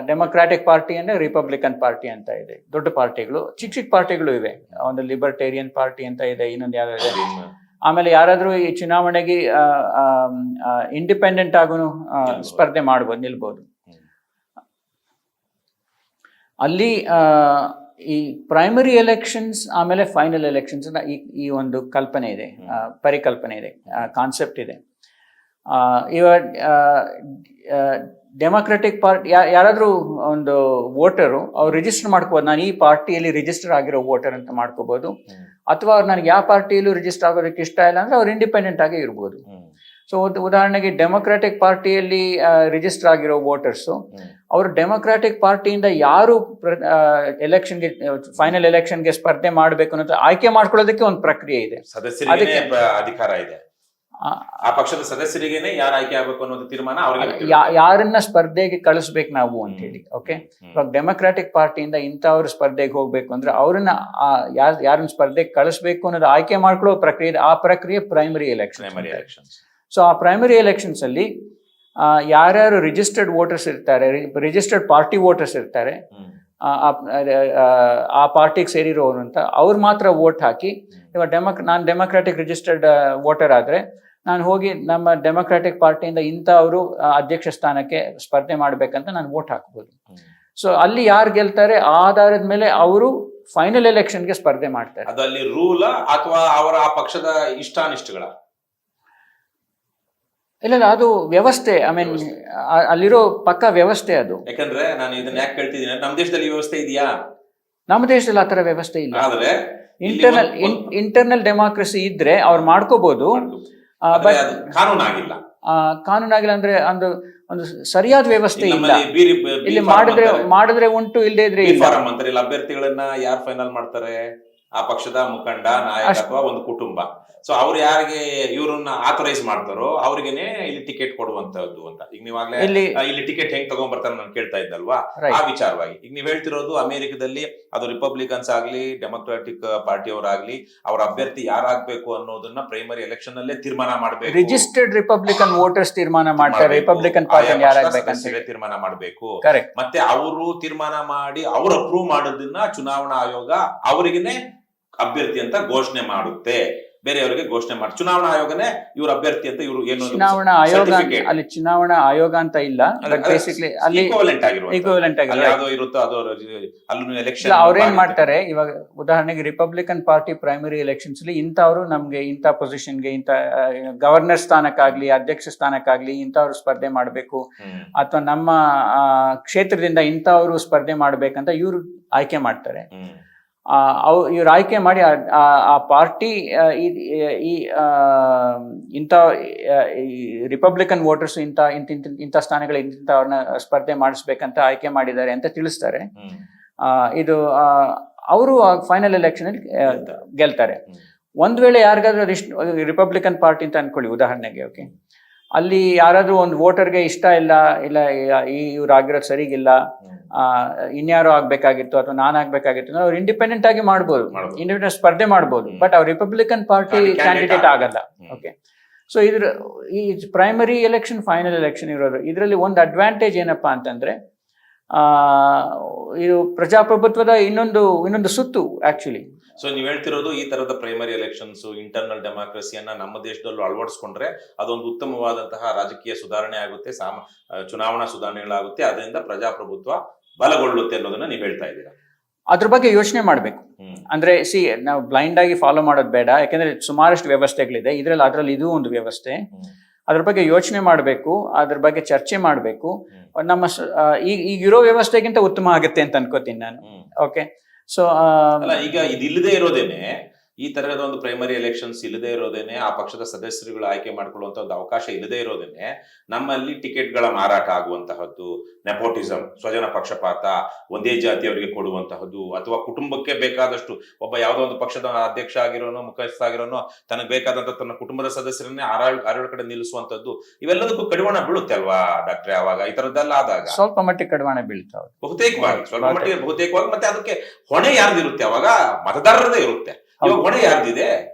ಡೆಮೊಕ್ರಾಟಿಕ್ ಪಾರ್ಟಿ ಅಂದ್ರೆ ರಿಪಬ್ಲಿಕನ್ ಪಾರ್ಟಿ ಅಂತ ಇದೆ, ದೊಡ್ಡ ಪಾರ್ಟಿಗಳು. ಚಿಕ್ಕ ಪಾರ್ಟಿಗಳು ಇವೆ. ಒಂದು ಲಿಬರ್ಟೇರಿಯನ್ ಪಾರ್ಟಿ ಅಂತ ಇದೆ, ಇನ್ನೊಂದು ಯಾವ್ದು ಇದೆ. ಆಮೇಲೆ ಯಾರಾದ್ರೂ ಈ ಚುನಾವಣೆಗೆ ಇಂಡಿಪೆಂಡೆಂಟ್ ಆಗೂ ಸ್ಪರ್ಧೆ ಮಾಡ್ಬೋದು, ನಿಲ್ಬೋದು. ಅಲ್ಲಿ ಈ ಪ್ರೈಮರಿ ಎಲೆಕ್ಷನ್ಸ್ ಆಮೇಲೆ ಫೈನಲ್ ಎಲೆಕ್ಷನ್ಸ್ ಈ ಒಂದು ಕಲ್ಪನೆ ಇದೆ, ಪರಿಕಲ್ಪನೆ ಇದೆ, ಕಾನ್ಸೆಪ್ಟ್ ಇದೆ. ಇವಾಗ ಡೆಮೊಕ್ರೆಟಿಕ್ ಪಾರ್ಟಿ ಯಾರಾದ್ರೂ ಒಂದು ವೋಟರು ಅವ್ರು ರಿಜಿಸ್ಟರ್ ಮಾಡ್ಕೋಬೋದು, ನಾನು ಈ ಪಾರ್ಟಿಯಲ್ಲಿ ರಿಜಿಸ್ಟರ್ ಆಗಿರೋ ವೋಟರ್ ಅಂತ ಮಾಡ್ಕೋಬಹುದು. ಅಥವಾ ಅವ್ರು ನನಗೆ ಯಾವ ಪಾರ್ಟಿಯಲ್ಲೂ ರಿಜಿಸ್ಟರ್ ಆಗೋದಕ್ಕೆ ಇಷ್ಟ ಇಲ್ಲ ಅಂದ್ರೆ ಅವ್ರು ಇಂಡಿಪೆಂಡೆಂಟ್ ಆಗಿ ಇರ್ಬೋದು. ಸೊ ಉದಾಹರಣೆಗೆ ಡೆಮೊಕ್ರಾಟಿಕ್ ಪಾರ್ಟಿಯಲ್ಲಿ ರಿಜಿಸ್ಟರ್ ಆಗಿರೋ ವೋಟರ್ಸು ಅವರು ಡೆಮೊಕ್ರಾಟಿಕ್ ಪಾರ್ಟಿಯಿಂದ ಯಾರು ಎಲೆಕ್ಷನ್ಗೆ ಫೈನಲ್ ಎಲೆಕ್ಷನ್ಗೆ ಸ್ಪರ್ಧೆ ಮಾಡಬೇಕು ಅನ್ನೋದು ಆಯ್ಕೆ ಮಾಡ್ಕೊಳ್ಳೋದಕ್ಕೆ ಒಂದು ಪ್ರಕ್ರಿಯೆ ಇದೆ. ಸದಸ್ಯರಿಗೆ ಅಧಿಕಾರ ಇದೆ, ಆ ಪಕ್ಷದ ಸದಸ್ಯರಿಗೇನೆ ಯಾರು ಆಯ್ಕೆ ಆಗಬೇಕು ಅನ್ನೋದು ತೀರ್ಮಾನ ಅವರಿಗೆ, ಯಾರನ್ನ ಸ್ಪರ್ಧೆಗೆ ಕಳಿಸ್ಬೇಕು ನಾವು ಅಂತ ಹೇಳಿ. ಓಕೆ, ಇವಾಗ ಡೆಮೊಕ್ರಾಟಿಕ್ ಪಾರ್ಟಿಯಿಂದ ಇಂಥವ್ರು ಸ್ಪರ್ಧೆಗೆ ಹೋಗ್ಬೇಕು ಅಂದ್ರೆ ಅವ್ರನ್ನ ಯಾರನ್ನ ಸ್ಪರ್ಧೆಗೆ ಕಳಿಸ್ಬೇಕು ಅನ್ನೋದು ಆಯ್ಕೆ ಮಾಡ್ಕೊಳ್ಳೋ ಪ್ರಕ್ರಿಯೆ, ಆ ಪ್ರಕ್ರಿಯೆ ಪ್ರೈಮರಿ ಎಲೆಕ್ಷನ್. ಸೊ ಆ ಪ್ರೈಮರಿ ಎಲೆಕ್ಷನ್ಸ್ ಅಲ್ಲಿ ಯಾರ್ಯಾರು ರಿಜಿಸ್ಟರ್ಡ್ ವೋಟರ್ಸ್ ಇರ್ತಾರೆ, ರಿಜಿಸ್ಟರ್ಡ್ ಪಾರ್ಟಿ ವೋಟರ್ಸ್ ಇರ್ತಾರೆ, ಆ ಪಾರ್ಟಿಗೆ ಸೇರಿರೋರು ಅಂತ ಅವ್ರು ಮಾತ್ರ ವೋಟ್ ಹಾಕಿ, ಇವಾಗ ನಾನು ಡೆಮೊಕ್ರಾಟಿಕ್ ರಿಜಿಸ್ಟರ್ಡ್ ವೋಟರ್ ಆದರೆ ನಾನು ಹೋಗಿ ನಮ್ಮ ಡೆಮೊಕ್ರಾಟಿಕ್ ಪಾರ್ಟಿಯಿಂದ ಇಂಥವರು ಅಧ್ಯಕ್ಷ ಸ್ಥಾನಕ್ಕೆ ಸ್ಪರ್ಧೆ ಮಾಡ್ಬೇಕಂತ ನಾನು ವೋಟ್ ಹಾಕ್ಬೋದು. ಸೊ ಅಲ್ಲಿ ಯಾರು ಗೆಲ್ತಾರೆ ಆ ಆಧಾರದ ಮೇಲೆ ಅವರು ಫೈನಲ್ ಎಲೆಕ್ಷನ್ಗೆ ಸ್ಪರ್ಧೆ ಮಾಡ್ತಾರೆ. ಅದಲ್ಲಿ ರೂಲ ಅಥವಾ ಅವರ ಆ ಪಕ್ಷದ ಇಷ್ಟಾನಿಷ್ಟಗಳ? ಇಲ್ಲ, ಅದು ವ್ಯವಸ್ಥೆ. ಐ ಮೀನ್ ಅಲ್ಲಿರೋ ಪಕ್ಕ ವ್ಯವಸ್ಥೆ ಅದು. ಯಾಕಂದ್ರೆ ನಾನು ಇದನ್ನ ಯಾಕೆ ಕೇಳ್ತಿದ್ದೀನಿ, ನಮ್ಮ ದೇಶದಲ್ಲಿ ವ್ಯವಸ್ಥೆ ಇದೆಯಾ? ನಮ್ಮ ದೇಶದಲ್ಲಿ ಆತರ ವ್ಯವಸ್ಥೆ ಇಲ್ಲ. ಆದ್ರೆ ಇಂಟರ್ನಲ್ ಡೆಮಾಕ್ರಸಿ ಇದ್ರೆ ಅವ್ರು ಮಾಡ್ಕೋಬಹುದು, ಕಾನೂನಾಗಿಲ್ಲ. ಕಾನೂನಾಗಿಲ್ಲ ಅಂದ್ರೆ ಒಂದು ಸರಿಯಾದ ವ್ಯವಸ್ಥೆ ಇಲ್ಲ. ಇಲ್ಲಿ ಮಾಡಿದ್ರೆ ಉಂಟು, ಇಲ್ಲದೆ ಇದ್ರೆ ಇಲ್ಲ. ಅಂತಾರೆ ಇಲ್ಲ, ಅಭ್ಯರ್ಥಿಗಳನ್ನ ಯಾರು ಫೈನಲ್ ಮಾಡ್ತಾರೆ? ಆ ಪಕ್ಷದ ಮುಖಂಡ, ನಾಯಕ ಅಥವಾ ಒಂದು ಕುಟುಂಬ. ಸೊ ಅವ್ರು ಯಾರಿಗೆ ಇವ್ರನ್ನ ಆಥರೈಸ್ ಮಾಡ್ತಾರೋ ಅವ್ರಿಗೇನೆ ಇಲ್ಲಿ ಟಿಕೆಟ್ ಕೊಡುವಂತದ್ದು ಅಂತ. ಈಗ ನೀವಾಗ್ಲೇ ಇಲ್ಲಿ ಟಿಕೆಟ್ ಹೆಂಗ್ ತಗೊಂಡ್ಬರ್ತಾರೆ ನಾನು ಕೇಳ್ತಾ ಇದ್ದಲ್ವಾ, ಆ ವಿಚಾರವಾಗಿ ಈಗ ನೀವ್ ಹೇಳ್ತಿರೋದು ಅಮೆರಿಕದಲ್ಲಿ ಅದು ರಿಪಬ್ಲಿಕನ್ಸ್ ಆಗ್ಲಿ ಡೆಮೊಕ್ರಾಟಿಕ್ ಪಾರ್ಟಿಯವರಾಗ್ಲಿ ಅವ್ರ ಅಭ್ಯರ್ಥಿ ಯಾರಾಗ್ಬೇಕು ಅನ್ನೋದನ್ನ ಪ್ರೈಮರಿ ಎಲೆಕ್ಷನ್ ಅಲ್ಲೇ ತೀರ್ಮಾನ ಮಾಡ್ಬೇಕು. ರಿಜಿಸ್ಟರ್ಡ್ ರಿಪಬ್ಲಿಕನ್ ವೋಟರ್ಸ್ ತೀರ್ಮಾನ ಮಾಡ್ತಾರೆ ರಿಪಬ್ಲಿಕನ್ ಪಾರ್ಟಿ ಯಾರಾಗ್ಬೇಕಂತ ತೀರ್ಮಾನ ಮಾಡ್ಬೇಕು. ಮತ್ತೆ ಅವರು ತೀರ್ಮಾನ ಮಾಡಿ ಅವ್ರು ಅಪ್ರೂವ್ ಮಾಡೋದನ್ನ ಚುನಾವಣಾ ಆಯೋಗ ಅವರಿಗೇನೆ ಅಭ್ಯರ್ಥಿ ಅಂತ ಘೋಷಣೆ ಮಾಡುತ್ತೆ, ಬೇರೆಯವರಿಗೆ ಘೋಷಣೆ ಮಾಡಿ. ಚುನಾವಣಾ ಆಯೋಗನೇ ಇವ್ರ ಅಭ್ಯರ್ಥಿ ಅಂತ ಇವರು ಏನು ಚುನಾವಣಾ ಆಯೋಗ, ಅಲ್ಲಿ ಚುನಾವಣಾ ಆಯೋಗ ಅಂತ ಇಲ್ಲ, ಬೇಸಿಕ್ಲಿ ಅಲ್ಲಿ ಈಕ್ವಲೆಂಟ್ ಇರುತ್ತೋ ಅದು ಅಲ್ಲೂ ಎಲೆಕ್ಷನ್. ಅವ್ರೇನ್ ಮಾಡ್ತಾರೆ, ಇವಾಗ ಉದಾಹರಣೆಗೆ ರಿಪಬ್ಲಿಕನ್ ಪಾರ್ಟಿ ಪ್ರೈಮರಿ ಎಲೆಕ್ಷನ್ಸ್ ಅಲ್ಲಿ ಇಂಥವ್ರು ನಮ್ಗೆ ಇಂಥ ಪೊಸಿಷನ್ಗೆ, ಇಂಥ ಗವರ್ನರ್ ಸ್ಥಾನಕ್ಕಾಗ್ಲಿ ಅಧ್ಯಕ್ಷ ಸ್ಥಾನಕ್ಕಾಗ್ಲಿ ಇಂಥವ್ರು ಸ್ಪರ್ಧೆ ಮಾಡ್ಬೇಕು, ಅಥವಾ ನಮ್ಮ ಕ್ಷೇತ್ರದಿಂದ ಇಂಥವ್ರು ಸ್ಪರ್ಧೆ ಮಾಡ್ಬೇಕಂತ ಇವ್ರು ಆಯ್ಕೆ ಮಾಡ್ತಾರೆ. ಇವ್ರು ಆಯ್ಕೆ ಮಾಡಿ ಆ ಪಾರ್ಟಿ ಇಂಥ ರಿಪಬ್ಲಿಕನ್ ವೋಟರ್ಸ್ ಇಂಥ ಸ್ಥಾನಗಳ ಇಂಥವ್ರನ್ನ ಸ್ಪರ್ಧೆ ಮಾಡಿಸ್ಬೇಕಂತ ಆಯ್ಕೆ ಮಾಡಿದ್ದಾರೆ ಅಂತ ತಿಳಿಸ್ತಾರೆ. ಇದು ಅವರು ಫೈನಲ್ ಎಲೆಕ್ಷನ್ ಅಲ್ಲಿ ಗೆಲ್ತಾರೆ. ಒಂದ್ ವೇಳೆ ಯಾರಿಗಾದ್ರೂ ಅದಿಷ್ಟು ರಿಪಬ್ಲಿಕನ್ ಪಾರ್ಟಿ ಅಂತ ಅನ್ಕೊಳ್ಳಿ ಉದಾಹರಣೆಗೆ, ಓಕೆ, ಅಲ್ಲಿ ಯಾರಾದ್ರೂ ಒಂದು ವೋಟರ್ಗೆ ಇಷ್ಟ ಇಲ್ಲ ಇವ್ರು ಆಗಿರೋದು ಸರಿಗಿಲ್ಲ, ಇನ್ಯಾರು ಆಗ್ಬೇಕಾಗಿತ್ತು ಅಥವಾ ನಾನು ಆಗ್ಬೇಕಾಗಿತ್ತು, ಅವ್ರು ಇಂಡಿಪೆಂಡೆಂಟ್ ಆಗಿ ಮಾಡ್ಬೋದು, ಇಂಡಿಪೆಂಡೆಂಟ್ ಸ್ಪರ್ಧೆ ಮಾಡ್ಬೋದು, ಬಟ್ ಅವ್ರು ರಿಪಬ್ಲಿಕನ್ ಪಾರ್ಟಿ ಕ್ಯಾಂಡಿಡೇಟ್ ಆಗಲ್ಲ. ಓಕೆ, ಸೊ ಈ ಪ್ರೈಮರಿ ಎಲೆಕ್ಷನ್ ಫೈನಲ್ ಎಲೆಕ್ಷನ್ ಇರೋದು, ಇದರಲ್ಲಿ ಒಂದು ಅಡ್ವಾಂಟೇಜ್ ಏನಪ್ಪಾ ಅಂತಂದ್ರೆ ಇದು ಪ್ರಜಾಪ್ರಭುತ್ವದ ಇನ್ನೊಂದು ಸುತ್ತು ಆಕ್ಚುಲಿ. ಸೊ ನೀವ್ ಹೇಳ್ತಿರೋದು ಈ ತರದ ಪ್ರೈಮರಿ ಎಲೆಕ್ಷನ್ಸ್, ಇಂಟರ್ನಲ್ ಡೆಮಾಕ್ರಸಿಯನ್ನ ನಮ್ಮ ದೇಶದಲ್ಲೂ ಅಳವಡಿಸ್ಕೊಂಡ್ರೆ ಅದೊಂದು ಉತ್ತಮವಾದಂತಹ ರಾಜಕೀಯ ಸುಧಾರಣೆ ಆಗುತ್ತೆ, ಚುನಾವಣಾ ಸುಧಾರಣೆಗಳಾಗುತ್ತೆ, ಅದರಿಂದ ಪ್ರಜಾಪ್ರಭುತ್ವ ಬಲಗೊಳ್ಳುತ್ತೆ ಅನ್ನೋದನ್ನ ನೀವ್ ಹೇಳ್ತಾ ಇದ್ದೀರಾ. ಅದ್ರ ಬಗ್ಗೆ ಯೋಚನೆ ಮಾಡ್ಬೇಕು. ಅಂದ್ರೆ ನಾವು ಬ್ಲೈಂಡ್ ಆಗಿ ಫಾಲೋ ಮಾಡೋದು ಬೇಡ, ಯಾಕಂದ್ರೆ ಸುಮಾರಷ್ಟು ವ್ಯವಸ್ಥೆಗಳಿದೆ, ಅದ್ರಲ್ಲಿ ಇದು ಒಂದು ವ್ಯವಸ್ಥೆ. ಅದ್ರ ಬಗ್ಗೆ ಯೋಚನೆ ಮಾಡಬೇಕು, ಅದ್ರ ಬಗ್ಗೆ ಚರ್ಚೆ ಮಾಡಬೇಕು. ನಮ್ಮ ಈಗಿರೋ ವ್ಯವಸ್ಥೆಗಿಂತ ಉತ್ತಮ ಆಗುತ್ತೆ ಅಂತ ಅನ್ಕೋತೀನಿ ನಾನು. ಓಕೆ, ಸೊ ಈಗ ಇದಿಲ್ಲದೆ ಇರೋದೇನೆ, ಈ ತರಹದ ಒಂದು ಪ್ರೈಮರಿ ಎಲೆಕ್ಷನ್ಸ್ ಇಲ್ಲದೆ ಇರೋದೇನೆ, ಆ ಪಕ್ಷದ ಸದಸ್ಯರುಗಳು ಆಯ್ಕೆ ಮಾಡ್ಕೊಳ್ಳುವಂತ ಒಂದು ಅವಕಾಶ ಇಲ್ಲದೆ ಇರೋದೇನೆ, ನಮ್ಮಲ್ಲಿ ಟಿಕೆಟ್ಗಳ ಮಾರಾಟ ಆಗುವಂತಹದ್ದು, ನೆಪೋಟಿಸಂ, ಸ್ವಜನ ಪಕ್ಷಪಾತ, ಒಂದೇ ಜಾತಿಯವರಿಗೆ ಕೊಡುವಂತಹದ್ದು, ಅಥವಾ ಕುಟುಂಬಕ್ಕೆ ಬೇಕಾದಷ್ಟು ಒಬ್ಬ ಯಾವುದೋ ಒಂದು ಪಕ್ಷದ ಅಧ್ಯಕ್ಷ ಆಗಿರೋನು, ಮುಖ್ಯಸ್ಥ ಆಗಿರೋನು ತನಗೆ ಬೇಕಾದಂತ ತನ್ನ ಕುಟುಂಬದ ಸದಸ್ಯರನ್ನೇ ಆರಳ ಕಡೆ ನಿಲ್ಲಿಸುವಂತದ್ದು, ಇವೆಲ್ಲದಕ್ಕೂ ಕಡಿವಾಣ ಬೀಳುತ್ತೆ ಅಲ್ವಾ ಡಾಕ್ಟ್ರೆ? ಅವಾಗ ಈ ತರದ್ದೆಲ್ಲ ಆದಾಗ ಸ್ವಲ್ಪ ಮಟ್ಟಿಗೆ ಕಡಿವಾಣ ಬೀಳ್ತಾವೆ, ಬಹುತೇಕವಾಗಿ. ಮತ್ತೆ ಅದಕ್ಕೆ ಹೊಣೆ ಯಾರ್ದಿರುತ್ತೆ? ಅವಾಗ ಮತದಾರರದೇ ಇರುತ್ತೆ. ಇವಾಗ ಹೊಣೆ ಯಾರ್ದಿದೆ?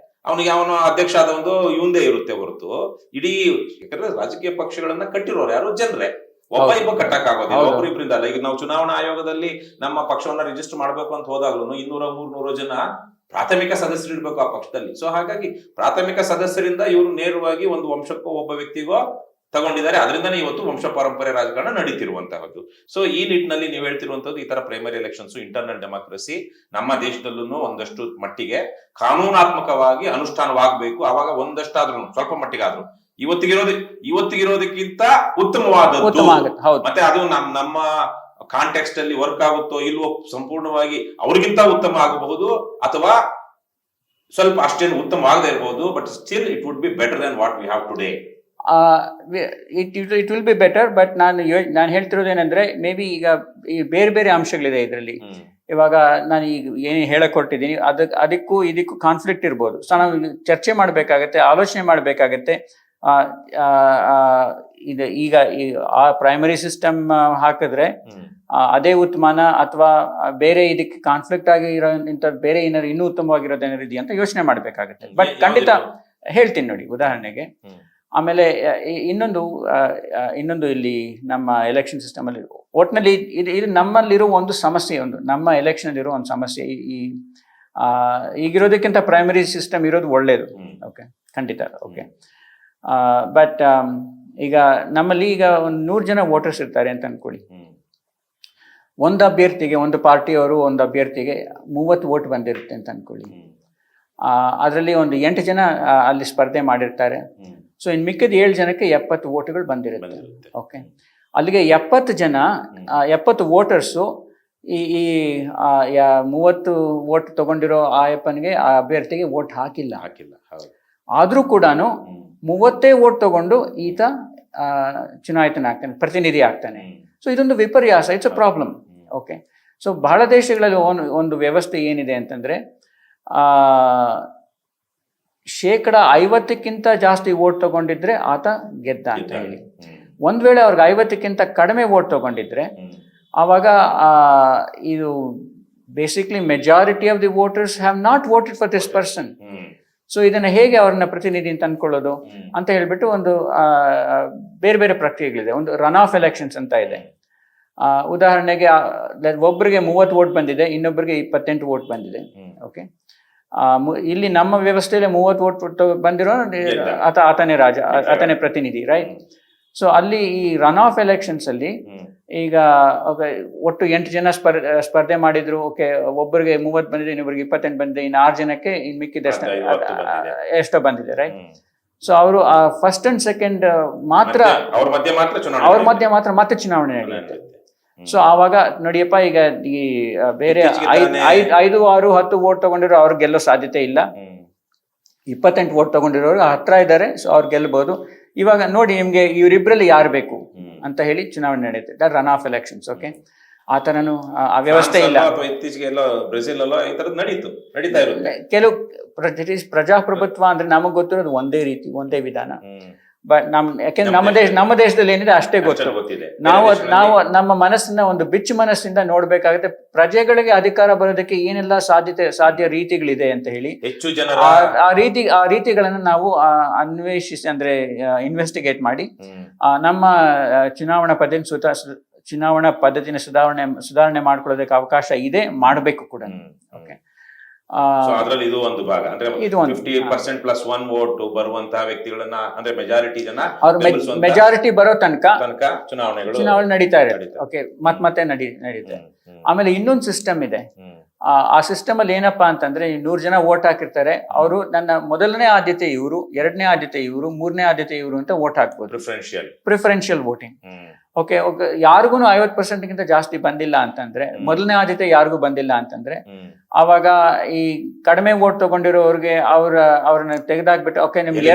ಅವನಿಗೆ ಅವನು ಅಧ್ಯಕ್ಷ ಆದ ಒಂದು ಇವಂದೇ ಇರುತ್ತೆ ಹೊರತು ಇಡೀ, ಯಾಕಂದ್ರೆ ರಾಜಕೀಯ ಪಕ್ಷಗಳನ್ನ ಕಟ್ಟಿರೋರು ಯಾರು? ಜನರೇ. ಒಬ್ಬ ಇಬ್ಬ ಕಟ್ಟಕ್ ಆಗೋದಿಲ್ಲ, ಒಬ್ಬರಿಬ್ಬರಿಂದ ಅಲ್ಲ. ಈಗ ನಾವು ಚುನಾವಣಾ ಆಯೋಗದಲ್ಲಿ ನಮ್ಮ ಪಕ್ಷವನ್ನ ರಿಜಿಸ್ಟರ್ ಮಾಡ್ಬೇಕು ಅಂತ ಹೋದಾಗ್ಲೂ 200-300 ಜನ ಪ್ರಾಥಮಿಕ ಸದಸ್ಯರು ಇರ್ಬೇಕು ಆ ಪಕ್ಷದಲ್ಲಿ. ಸೊ ಹಾಗಾಗಿ ಪ್ರಾಥಮಿಕ ಸದಸ್ಯರಿಂದ ಇವರು ನೇರವಾಗಿ ಒಂದು ವಂಶಕ್ಕೋ ಒಬ್ಬ ವ್ಯಕ್ತಿಗೋ ತಗೊಂಡಿದ್ದಾರೆ. ಅದರಿಂದನೇ ಇವತ್ತು ವಂಶ ಪಾರಂಪರ್ಯ ರಾಜಕಾರಣ ನಡೀತಿರುವಂತಹದ್ದು. ಸೊ ಈ ನಿಟ್ಟಿನಲ್ಲಿ ನೀವು ಹೇಳ್ತಿರುವಂತದ್ದು, ಈ ತರ ಪ್ರೈಮರಿ ಎಲೆಕ್ಷನ್ಸ್, ಇಂಟರ್ನಲ್ ಡೆಮಾಕ್ರಸಿ ನಮ್ಮ ದೇಶದಲ್ಲೂ ಒಂದಷ್ಟು ಮಟ್ಟಿಗೆ ಕಾನೂನಾತ್ಮಕವಾಗಿ ಅನುಷ್ಠಾನವಾಗಬೇಕು. ಅವಾಗ ಒಂದಷ್ಟಾದ್ರೂ ಸ್ವಲ್ಪ ಮಟ್ಟಿಗಾದ್ರೂ ಇವತ್ತಿಗಿರೋದಕ್ಕಿಂತ ಉತ್ತಮವಾದದ್ದು, ಮತ್ತೆ ಅದು ನಮ್ಮ ಕಾಂಟೆಕ್ಸ್ಟ್ ಅಲ್ಲಿ ವರ್ಕ್ ಆಗುತ್ತೋ ಇಲ್ವೋ ಸಂಪೂರ್ಣವಾಗಿ ಅವ್ರಿಗಿಂತ ಉತ್ತಮ ಆಗಬಹುದು, ಅಥವಾ ಸ್ವಲ್ಪ ಅಷ್ಟೇನು ಉತ್ತಮ ಆಗದೆ ಇರಬಹುದು, but still it would be better than what we have today. It will be better. But ನಾನು ಹೇಳ್ತಿರೋದೇನೆಂದ್ರೆ ಮೇ ಬಿ ಈಗ ಈ ಬೇರೆ ಬೇರೆ ಅಂಶಗಳಿದೆ ಇದರಲ್ಲಿ. ಇವಾಗ ನಾನು ಈಗ ಏನು ಹೇಳಕ್ ಹೊರಟಿದ್ದೀನಿ ಅದಕ್ಕೂ ಇದಕ್ಕೂ ಕಾನ್ಫ್ಲಿಕ್ಟ್ ಇರ್ಬೋದು. ಸೊ ನಾವು ಚರ್ಚೆ ಮಾಡಬೇಕಾಗತ್ತೆ, ಆಲೋಚನೆ ಮಾಡಬೇಕಾಗತ್ತೆ. ಈಗ ಆ ಪ್ರೈಮರಿ ಸಿಸ್ಟಮ್ ಹಾಕಿದ್ರೆ ಅದೇ ಉತ್ತಮನ ಅಥವಾ ಬೇರೆ ಇದಕ್ಕೆ ಕಾನ್ಫ್ಲಿಕ್ಟ್ ಆಗಿ ಇರೋ ಬೇರೆ ಏನಾದ್ರು ಇನ್ನೂ ಉತ್ತಮವಾಗಿರೋದೇನಾದ್ರು ಇದೆಯಾ ಅಂತ ಯೋಚನೆ ಮಾಡಬೇಕಾಗತ್ತೆ. ಬಟ್ ಖಂಡಿತ ಹೇಳ್ತೀನಿ ನೋಡಿ ಉದಾಹರಣೆಗೆ. ಆಮೇಲೆ ಇನ್ನೊಂದು ಇಲ್ಲಿ ನಮ್ಮ ಎಲೆಕ್ಷನ್ ಸಿಸ್ಟಮ್ ಅಲ್ಲಿ ಒಟ್ಟಿನಲ್ಲಿ ಇದು ನಮ್ಮಲ್ಲಿರೋ ಒಂದು ಸಮಸ್ಯೆ, ನಮ್ಮ ಎಲೆಕ್ಷನ್ ಇರೋ ಒಂದು ಸಮಸ್ಯೆ. ಈಗಿರೋದಕ್ಕಿಂತ ಪ್ರೈಮರಿ ಸಿಸ್ಟಮ್ ಇರೋದು ಒಳ್ಳೇದು. ಓಕೆ, ಖಂಡಿತ. ಓಕೆ, ಬಟ್ ಈಗ ನಮ್ಮಲ್ಲಿ ಈಗ ಒಂದು 100 ಜನ ವೋಟರ್ಸ್ ಇರ್ತಾರೆ ಅಂತ ಅನ್ಕೊಳ್ಳಿ. ಒಂದು ಅಭ್ಯರ್ಥಿಗೆ, ಒಂದು ಪಾರ್ಟಿಯವರು ಒಂದು ಅಭ್ಯರ್ಥಿಗೆ 30 ವೋಟ್ ಬಂದಿರುತ್ತೆ ಅಂತ ಅನ್ಕೊಳ್ಳಿ. ಅದರಲ್ಲಿ ಒಂದು 8 ಜನ ಅಲ್ಲಿ ಸ್ಪರ್ಧೆ ಮಾಡಿರ್ತಾರೆ. ಸೊ ಇನ್ನು ಮಿಕ್ಕಿದ 7 ಜನಕ್ಕೆ 70 ವೋಟ್ಗಳು ಬಂದಿರುತ್ತೆ. ಓಕೆ, ಅಲ್ಲಿಗೆ 70 ವೋಟರ್ಸು ಈ 30 ವೋಟ್ ತಗೊಂಡಿರೋ ಆಯಪ್ಪನಿಗೆ, ಆ ಅಭ್ಯರ್ಥಿಗೆ ವೋಟ್ ಹಾಕಿಲ್ಲ. ಆದ್ರೂ ಕೂಡ 30 ವೋಟ್ ತಗೊಂಡು ಈತ ಚುನಾಯಿತನಾಗ್ತಾನೆ, ಪ್ರತಿನಿಧಿ ಆಗ್ತಾನೆ. ಸೊ ಇದೊಂದು ವಿಪರ್ಯಾಸ, it's a problem. Okay, so ಬಹಳ ದೇಶಗಳಲ್ಲಿ ಒಂದು ವ್ಯವಸ್ಥೆ ಏನಿದೆ ಅಂತಂದ್ರೆ 50%ಕ್ಕಿಂತ ಜಾಸ್ತಿ ವೋಟ್ ತಗೊಂಡಿದ್ರೆ ಆತ ಗೆದ್ದ ಅಂತ ಹೇಳಿ. ಒಂದ್ ವೇಳೆ ಅವ್ರಿಗೆ 50%ಕ್ಕಿಂತ ಕಡಿಮೆ ವೋಟ್ ತಗೊಂಡಿದ್ರೆ ಆವಾಗ ಇದು basically majority of the voters have not voted for this person. So ಇದನ್ನ ಹೇಗೆ ಅವ್ರನ್ನ ಪ್ರತಿನಿಧಿ ಅಂತ ಅನ್ಕೊಳ್ಳೋದು ಅಂತ ಹೇಳ್ಬಿಟ್ಟು ಒಂದು ಬೇರೆ ಬೇರೆ ಪ್ರಕ್ರಿಯೆಗಳಿದೆ. ಒಂದು ರನ್ ಆಫ್ ಎಲೆಕ್ಷನ್ಸ್ ಅಂತ ಇದೆ. ಉದಾಹರಣೆಗೆ ಒಬ್ಬರಿಗೆ 30 ವೋಟ್ ಬಂದಿದೆ, ಇನ್ನೊಬ್ಬರಿಗೆ 28 ವೋಟ್ ಬಂದಿದೆ. ಓಕೆ, ಇಲ್ಲಿ ನಮ್ಮ ವ್ಯವಸ್ಥೆಯಲ್ಲಿ 30 ವೋಟ್ ಬಂದಿರೋ ಆತನೇ ರಾಜ, ಆತನೇ ಪ್ರತಿನಿಧಿ, ರೈಟ್? ಸೊ ಅಲ್ಲಿ ಈ ರನ್ ಆಫ್ ಎಲೆಕ್ಷನ್ಸ್ ಅಲ್ಲಿ ಈಗ ಒಟ್ಟು 8 ಜನ ಸ್ಪರ್ಧೆ ಮಾಡಿದ್ರು. ಓಕೆ, ಒಬ್ಬರಿಗೆ 30 ಬಂದಿದೆ, ಇನ್ನೊಬ್ಬರಿಗೆ 28 ಬಂದಿದೆ, ಇನ್ನು 6 ಜನಕ್ಕೆ ಇನ್ ಮಿಕ್ಕಿದಷ್ಟು ಎಷ್ಟೋ ಬಂದಿದೆ, ರೈಟ್? ಸೊ ಅವರು ಫಸ್ಟ್ ಅಂಡ್ ಸೆಕೆಂಡ್ ಮಾತ್ರ ಅವ್ರ ಮಧ್ಯೆ ಮಾತ್ರ ಮತ್ತೆ ಚುನಾವಣೆ ನಡೆಯುತ್ತೆ. ಸೊ ಆವಾಗ ನೋಡಿಯಪ್ಪ, ಈಗ ಈ ಬೇರೆ 5, 6, 10 ವೋಟ್ ತಗೊಂಡಿರೋ ಅವ್ರು ಗೆಲ್ಲೋ ಸಾಧ್ಯತೆ ಇಲ್ಲ. 28 ವೋಟ್ ತಗೊಂಡಿರೋರು ಹತ್ರ ಇದ್ದಾರೆ, ಸೊ ಅವ್ರು ಗೆಲ್ಲಬಹುದು. ಇವಾಗ ನೋಡಿ, ನಿಮ್ಗೆ ಇವರಿಬ್ರಲ್ಲಿ ಯಾರು ಬೇಕು ಅಂತ ಹೇಳಿ ಚುನಾವಣೆ ನಡೆಯುತ್ತೆ. That run of elections. Okay, ಆ ತರನು ಆ ವ್ಯವಸ್ಥೆ ಇಲ್ಲ. ಕೆಲವು ಪ್ರಜಾಪ್ರಭುತ್ವ ಅಂದ್ರೆ ನಮಗ್ ಗೊತ್ತಿರೋದು ಒಂದೇ ರೀತಿ, ಒಂದೇ ವಿಧಾನ. ಬಟ್ ಯಾಕೆಂದ್ರೆ ನಮ್ಮ ದೇಶದಲ್ಲಿ ಏನಿದೆ ಅಷ್ಟೇ ಗೊತ್ತಿದೆ. ನಾವು ನಮ್ಮ ಮನಸ್ಸನ್ನ ಒಂದು ಬಿಚ್ಚು ಮನಸ್ಸಿಂದ ನೋಡ್ಬೇಕಾಗುತ್ತೆ. ಪ್ರಜೆಗಳಿಗೆ ಅಧಿಕಾರ ಬರೋದಕ್ಕೆ ಏನೆಲ್ಲ ಸಾಧ್ಯ ರೀತಿಗಳಿದೆ ಅಂತ ಹೇಳಿ ಹೆಚ್ಚು ಜನ ಆ ರೀತಿಗಳನ್ನು ನಾವು ಅನ್ವೇಷಿಸಿ, ಅಂದ್ರೆ ಇನ್ವೆಸ್ಟಿಗೇಟ್ ಮಾಡಿ ನಮ್ಮ ಚುನಾವಣಾ ಪದ್ಧತಿನ ಸುಧಾರಣೆ ಮಾಡ್ಕೊಳ್ಳೋದಕ್ಕೆ ಅವಕಾಶ ಇದೆ, ಮಾಡಬೇಕು ಕೂಡ. ಓಕೆ, ಅದರಲ್ಲಿ ಇದು ಒಂದು ಭಾಗ. ಅಂದ್ರೆ 50% ಪ್ಲಸ್ 1 ವೋಟ್ ಬರುವಂತಹ ವ್ಯಕ್ತಿಗಳನ್ನ, ಅಂದ್ರೆ ಮೆಜಾರಿಟಿ ಜನ ಮೆಜಾರಿಟಿ ಬರೋ ತನಕ ಚುನಾವಣೆ ನಡೀತಾ ಇದೆ. ಓಕೆ, ಮತ್ತೆ ನಡೀತೆ. ಆಮೇಲೆ ಇನ್ನೊಂದು ಸಿಸ್ಟಮ್ ಇದೆ. ಆ ಸಿಸ್ಟಮ್ ಅಲ್ಲಿ ಏನಪ್ಪಾ ಅಂತಂದ್ರೆ, 100 ಜನ ವೋಟ್ ಹಾಕಿರ್ತಾರೆ. ಅವರು ನನ್ನ ಮೊದಲನೇ ಆದ್ಯತೆ ಇವರು, 2ನೇ ಆದ್ಯತೆ ಇವರು, 3ನೇ ಆದ್ಯತೆ ಇವರು ಅಂತ ವೋಟ್ ಹಾಕ್ಬೋದು. Preferential voting. ಓಕೆ, ಯಾರಿಗೂ 50%ಗಿಂತ ಜಾಸ್ತಿ ಬಂದಿಲ್ಲ ಅಂತಂದ್ರೆ, ಮೊದಲನೇ ಆದ್ಯತೆ ಯಾರಿಗೂ ಬಂದಿಲ್ಲ ಅಂತಂದ್ರೆ, ಆವಾಗ ಈ ಕಡಿಮೆ ವೋಟ್ ತಗೊಂಡಿರೋರ್ಗೆ ಅವ್ರನ್ನ ತೆಗೆದಾಕ್ಬಿಟ್ಟು, ಓಕೆ, ನಿಮ್ಗೆ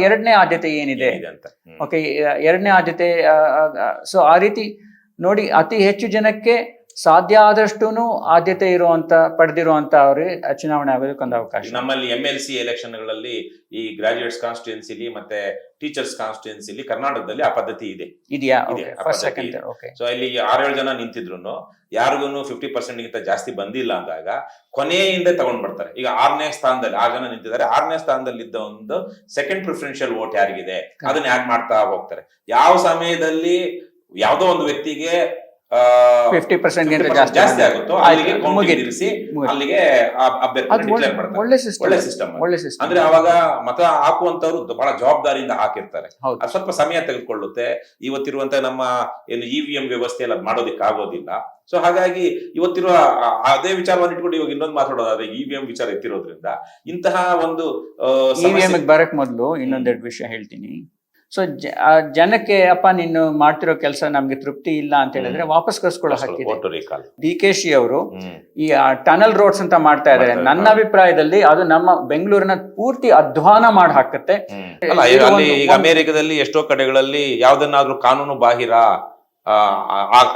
ಎರಡನೇ ಆದ್ಯತೆ ಏನಿದೆ, ಓಕೆ, 2ನೇ ಆದ್ಯತೆ. ಸೊ ಆ ರೀತಿ ನೋಡಿ, ಅತಿ ಹೆಚ್ಚು ಜನಕ್ಕೆ ಸಾಧ್ಯ ಆದಷ್ಟು ಆದ್ಯತೆ ಪಡೆದಿರುವಂತ ಅವ್ರಿಗೆ ಚುನಾವಣೆ ಆಗೋದಕ್ಕೊಂದು ಅವಕಾಶ. ನಮ್ಮಲ್ಲಿ MLC ಎಲೆಕ್ಷನ್ಗಳಲ್ಲಿ ಈ ಗ್ರಾಜುಯೇಟ್ಸ್ ಕಾನ್ಸ್ಟಿಟ್ಯೂನ್ಸಿಲಿ ಮತ್ತೆ ಟೀಚರ್ಸ್ ಕಾನ್ಸ್ಟಿಟ್ಯೂನ್ಸಿಲಿ ಕರ್ನಾಟಕದಲ್ಲಿ ಆ ಪದ್ಧತಿ ಇದೆಯಾ? ಸೊ ಇಲ್ಲಿ 6-7 ಜನ ನಿಂತಿದ್ರು ಯಾರಿಗೂ 50%ಗಿಂತ ಜಾಸ್ತಿ ಬಂದಿಲ್ಲ ಅಂದಾಗ ಕೊನೆಯಿಂದ ತಗೊಂಡ್ ಬರ್ತಾರೆ. ಈಗ 6ನೇ ಸ್ಥಾನದಲ್ಲಿ 6 ಜನ ನಿಂತಿದ್ದಾರೆ, 6ನೇ ಸ್ಥಾನದಲ್ಲಿ ಇದ್ದ ಒಂದು ಸೆಕೆಂಡ್ ಪ್ರಿಫರೆನ್ಷಿಯಲ್ ವೋಟ್ ಯಾರಿಗಿದೆ ಅದನ್ನ ಆಡ್ ಮಾಡ್ತಾ ಹೋಗ್ತಾರೆ. ಯಾವ ಸಮಯದಲ್ಲಿ ಯಾವ್ದೋ ಒಂದು ವ್ಯಕ್ತಿಗೆ 50% ಜಾಸ್ತಿ ಆಗುತ್ತೋ ಅಲ್ಲಿಗೆ ಅಲ್ಲಿಗೆ ಒಳ್ಳೆ ಸಿಸ್ಟಮ್. ಅಂದ್ರೆ ಅವಾಗ ಮತ ಹಾಕುವಂತವ್ರು ಬಹಳ ಜವಾಬ್ದಾರಿಯಿಂದ ಹಾಕಿರ್ತಾರೆ. ಅದು ಸ್ವಲ್ಪ ಸಮಯ ತೆಗೆದುಕೊಳ್ಳುತ್ತೆ. ಇವತ್ತಿರುವಂತ ನಮ್ಮ ಏನು EVM ವ್ಯವಸ್ಥೆ ಎಲ್ಲ ಮಾಡೋದಿಕ್ ಆಗೋದಿಲ್ಲ. ಸೊ ಹಾಗಾಗಿ ಇವತ್ತಿರುವ ಅದೇ ವಿಚಾರವನ್ನು ಇಟ್ಕೊಂಡು ಇವಾಗ ಇನ್ನೊಂದು ಮಾತಾಡೋದಾದ್ರೆ EVM ವಿಚಾರ ಎತ್ತಿರೋದ್ರಿಂದ ಇಂತಹ ಒಂದು EVM ಬರಕ್ ಮೊದಲು ಇನ್ನೊಂದೆರಡು ವಿಷಯ ಹೇಳ್ತೀನಿ. ಸೊ ಜನಕ್ಕೆ ಅಪ್ಪ ನೀನು ಮಾಡ್ತಿರೋ ಕೆಲಸ ನಮ್ಗೆ ತೃಪ್ತಿ ಇಲ್ಲ ಅಂತ ಹೇಳಿದ್ರೆ ವಾಪಸ್ ಕಳ್ಸ್ಕೊಳ್ಳೋ ಹಕ್ಕಿದೆ. vote to recall. DKC ಅವರು ಈ ಟನಲ್ ರೋಡ್ಸ್ ಅಂತ ಮಾಡ್ತಾ ಇದ್ದಾರೆ. ನನ್ನ ಅಭಿಪ್ರಾಯದಲ್ಲಿ ಅದು ನಮ್ಮ ಬೆಂಗಳೂರಿನ ಪೂರ್ತಿ ಅಧ್ವಾನ ಮಾಡಿ ಹಾಕುತ್ತೆ. ಅಲ್ಲ, ಅಲ್ಲಿ ಈಗ ಅಮೆರಿಕದಲ್ಲಿ ಎಷ್ಟೋ ಕಡೆಗಳಲ್ಲಿ ಯಾವ್ದನ್ನಾದ್ರೂ ಕಾನೂನು ಬಾಹಿರ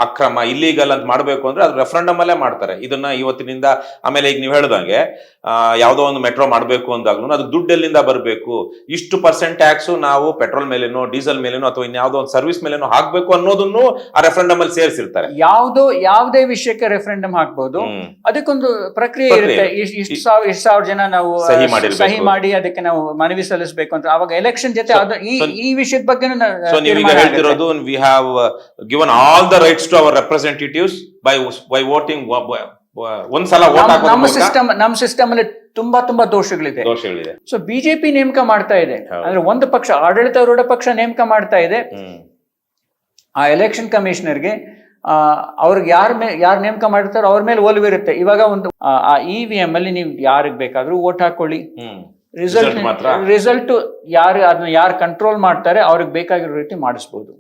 ಅಕ್ರಮ ಇಲ್ಲೀಗಲ್ ಅಂತ ಮಾಡ್ಬೇಕು ಅಂದ್ರೆ ಅದು ರೆಫರೆಂಡಮ್ ಅಲ್ಲೇ ಮಾಡ್ತಾರೆ. ಇದನ್ನ ಇವತ್ತಿನಿಂದ ಆಮೇಲೆ ಈಗ ನೀವು ಹೇಳ್ದಂಗೆ ಯಾವ್ದೋ ಒಂದು ಮೆಟ್ರೋ ಮಾಡ್ಬೇಕು ಅಂದಾಗ್ಲೂ ಅದು ದುಡ್ಡು ಎಲ್ಲಿಂದ ಬರಬೇಕು, ಇಷ್ಟು % ಟ್ಯಾಕ್ಸ್ ನಾವು ಪೆಟ್ರೋಲ್ ಮೇಲೇನೋ ಡೀಸೆಲ್ ಮೇಲೇನೋ ಅಥವಾ ಇನ್ಯಾವುದೋ ಒಂದು ಸರ್ವಿಸ್ ಮೇಲೇನೋ ಹಾಕ್ಬೇಕು ಅನ್ನೋದನ್ನು ಆ ರೆಫರೆಂಡಮ್ ಅಲ್ಲಿ ಸೇರಿಸಿರ್ತಾರೆ. ಯಾವುದೇ ವಿಷಯಕ್ಕೆ ರೆಫರೆಂಡಮ್ ಹಾಕ್ಬಹುದು. ಅದಕ್ಕೊಂದು ಪ್ರಕ್ರಿಯೆ ಇರುತ್ತೆ. ಇಷ್ಟು ಸಾವಿರ ಜನ ನಾವು ಸಹಿ ಮಾಡಿ ಅದಕ್ಕೆ ನಾವು ಮನವಿ ಸಲ್ಲಿಸಬೇಕು ಅಂತ. ಅವಾಗ ಎಲೆಕ್ಷನ್ ಜೊತೆ ಈ ವಿಷಯದ ಬಗ್ಗೆ ನೀವೀಗ ಹೇಳ್ತಿರೋದು we have given all the rights to our representatives by voting. ಒಂದ್ಸಲ ನಮ್ಮ ಸಿಸ್ಟಮ್ ಅಲ್ಲಿ ತುಂಬಾ ದೋಷಗಳಿದೆ. ಸೊ ಬಿಜೆಪಿ ನೇಮಕ ಮಾಡ್ತಾ ಇದೆ ಅಂದ್ರೆ ಒಂದು ಪಕ್ಷ ಆಡಳಿತಾರೂಢ ಪಕ್ಷ ನೇಮಕ ಮಾಡ್ತಾ ಇದೆ. ಆ ಎಲೆಕ್ಷನ್ ಕಮಿಷನರ್ಗೆ ಅವ್ರಿಗೆ ಯಾರು ನೇಮಕ ಮಾಡಿರ್ತಾರೋ ಅವ್ರ ಮೇಲೆ ಒಲವಿರುತ್ತೆ. ಇವಾಗ ಒಂದು ಆ EVM ಅಲ್ಲಿ ನೀವು ಯಾರಿಗೆ ಬೇಕಾದ್ರೂ ವೋಟ್ ಹಾಕೊಳ್ಳಿ, ರಿಸಲ್ಟ್ ಯಾರು ಅದನ್ನ ಯಾರು ಕಂಟ್ರೋಲ್ ಮಾಡ್ತಾರೆ ಅವ್ರಿಗೆ ಬೇಕಾಗಿರೋ ರೀತಿ ಮಾಡಿಸ್ಬೋದು.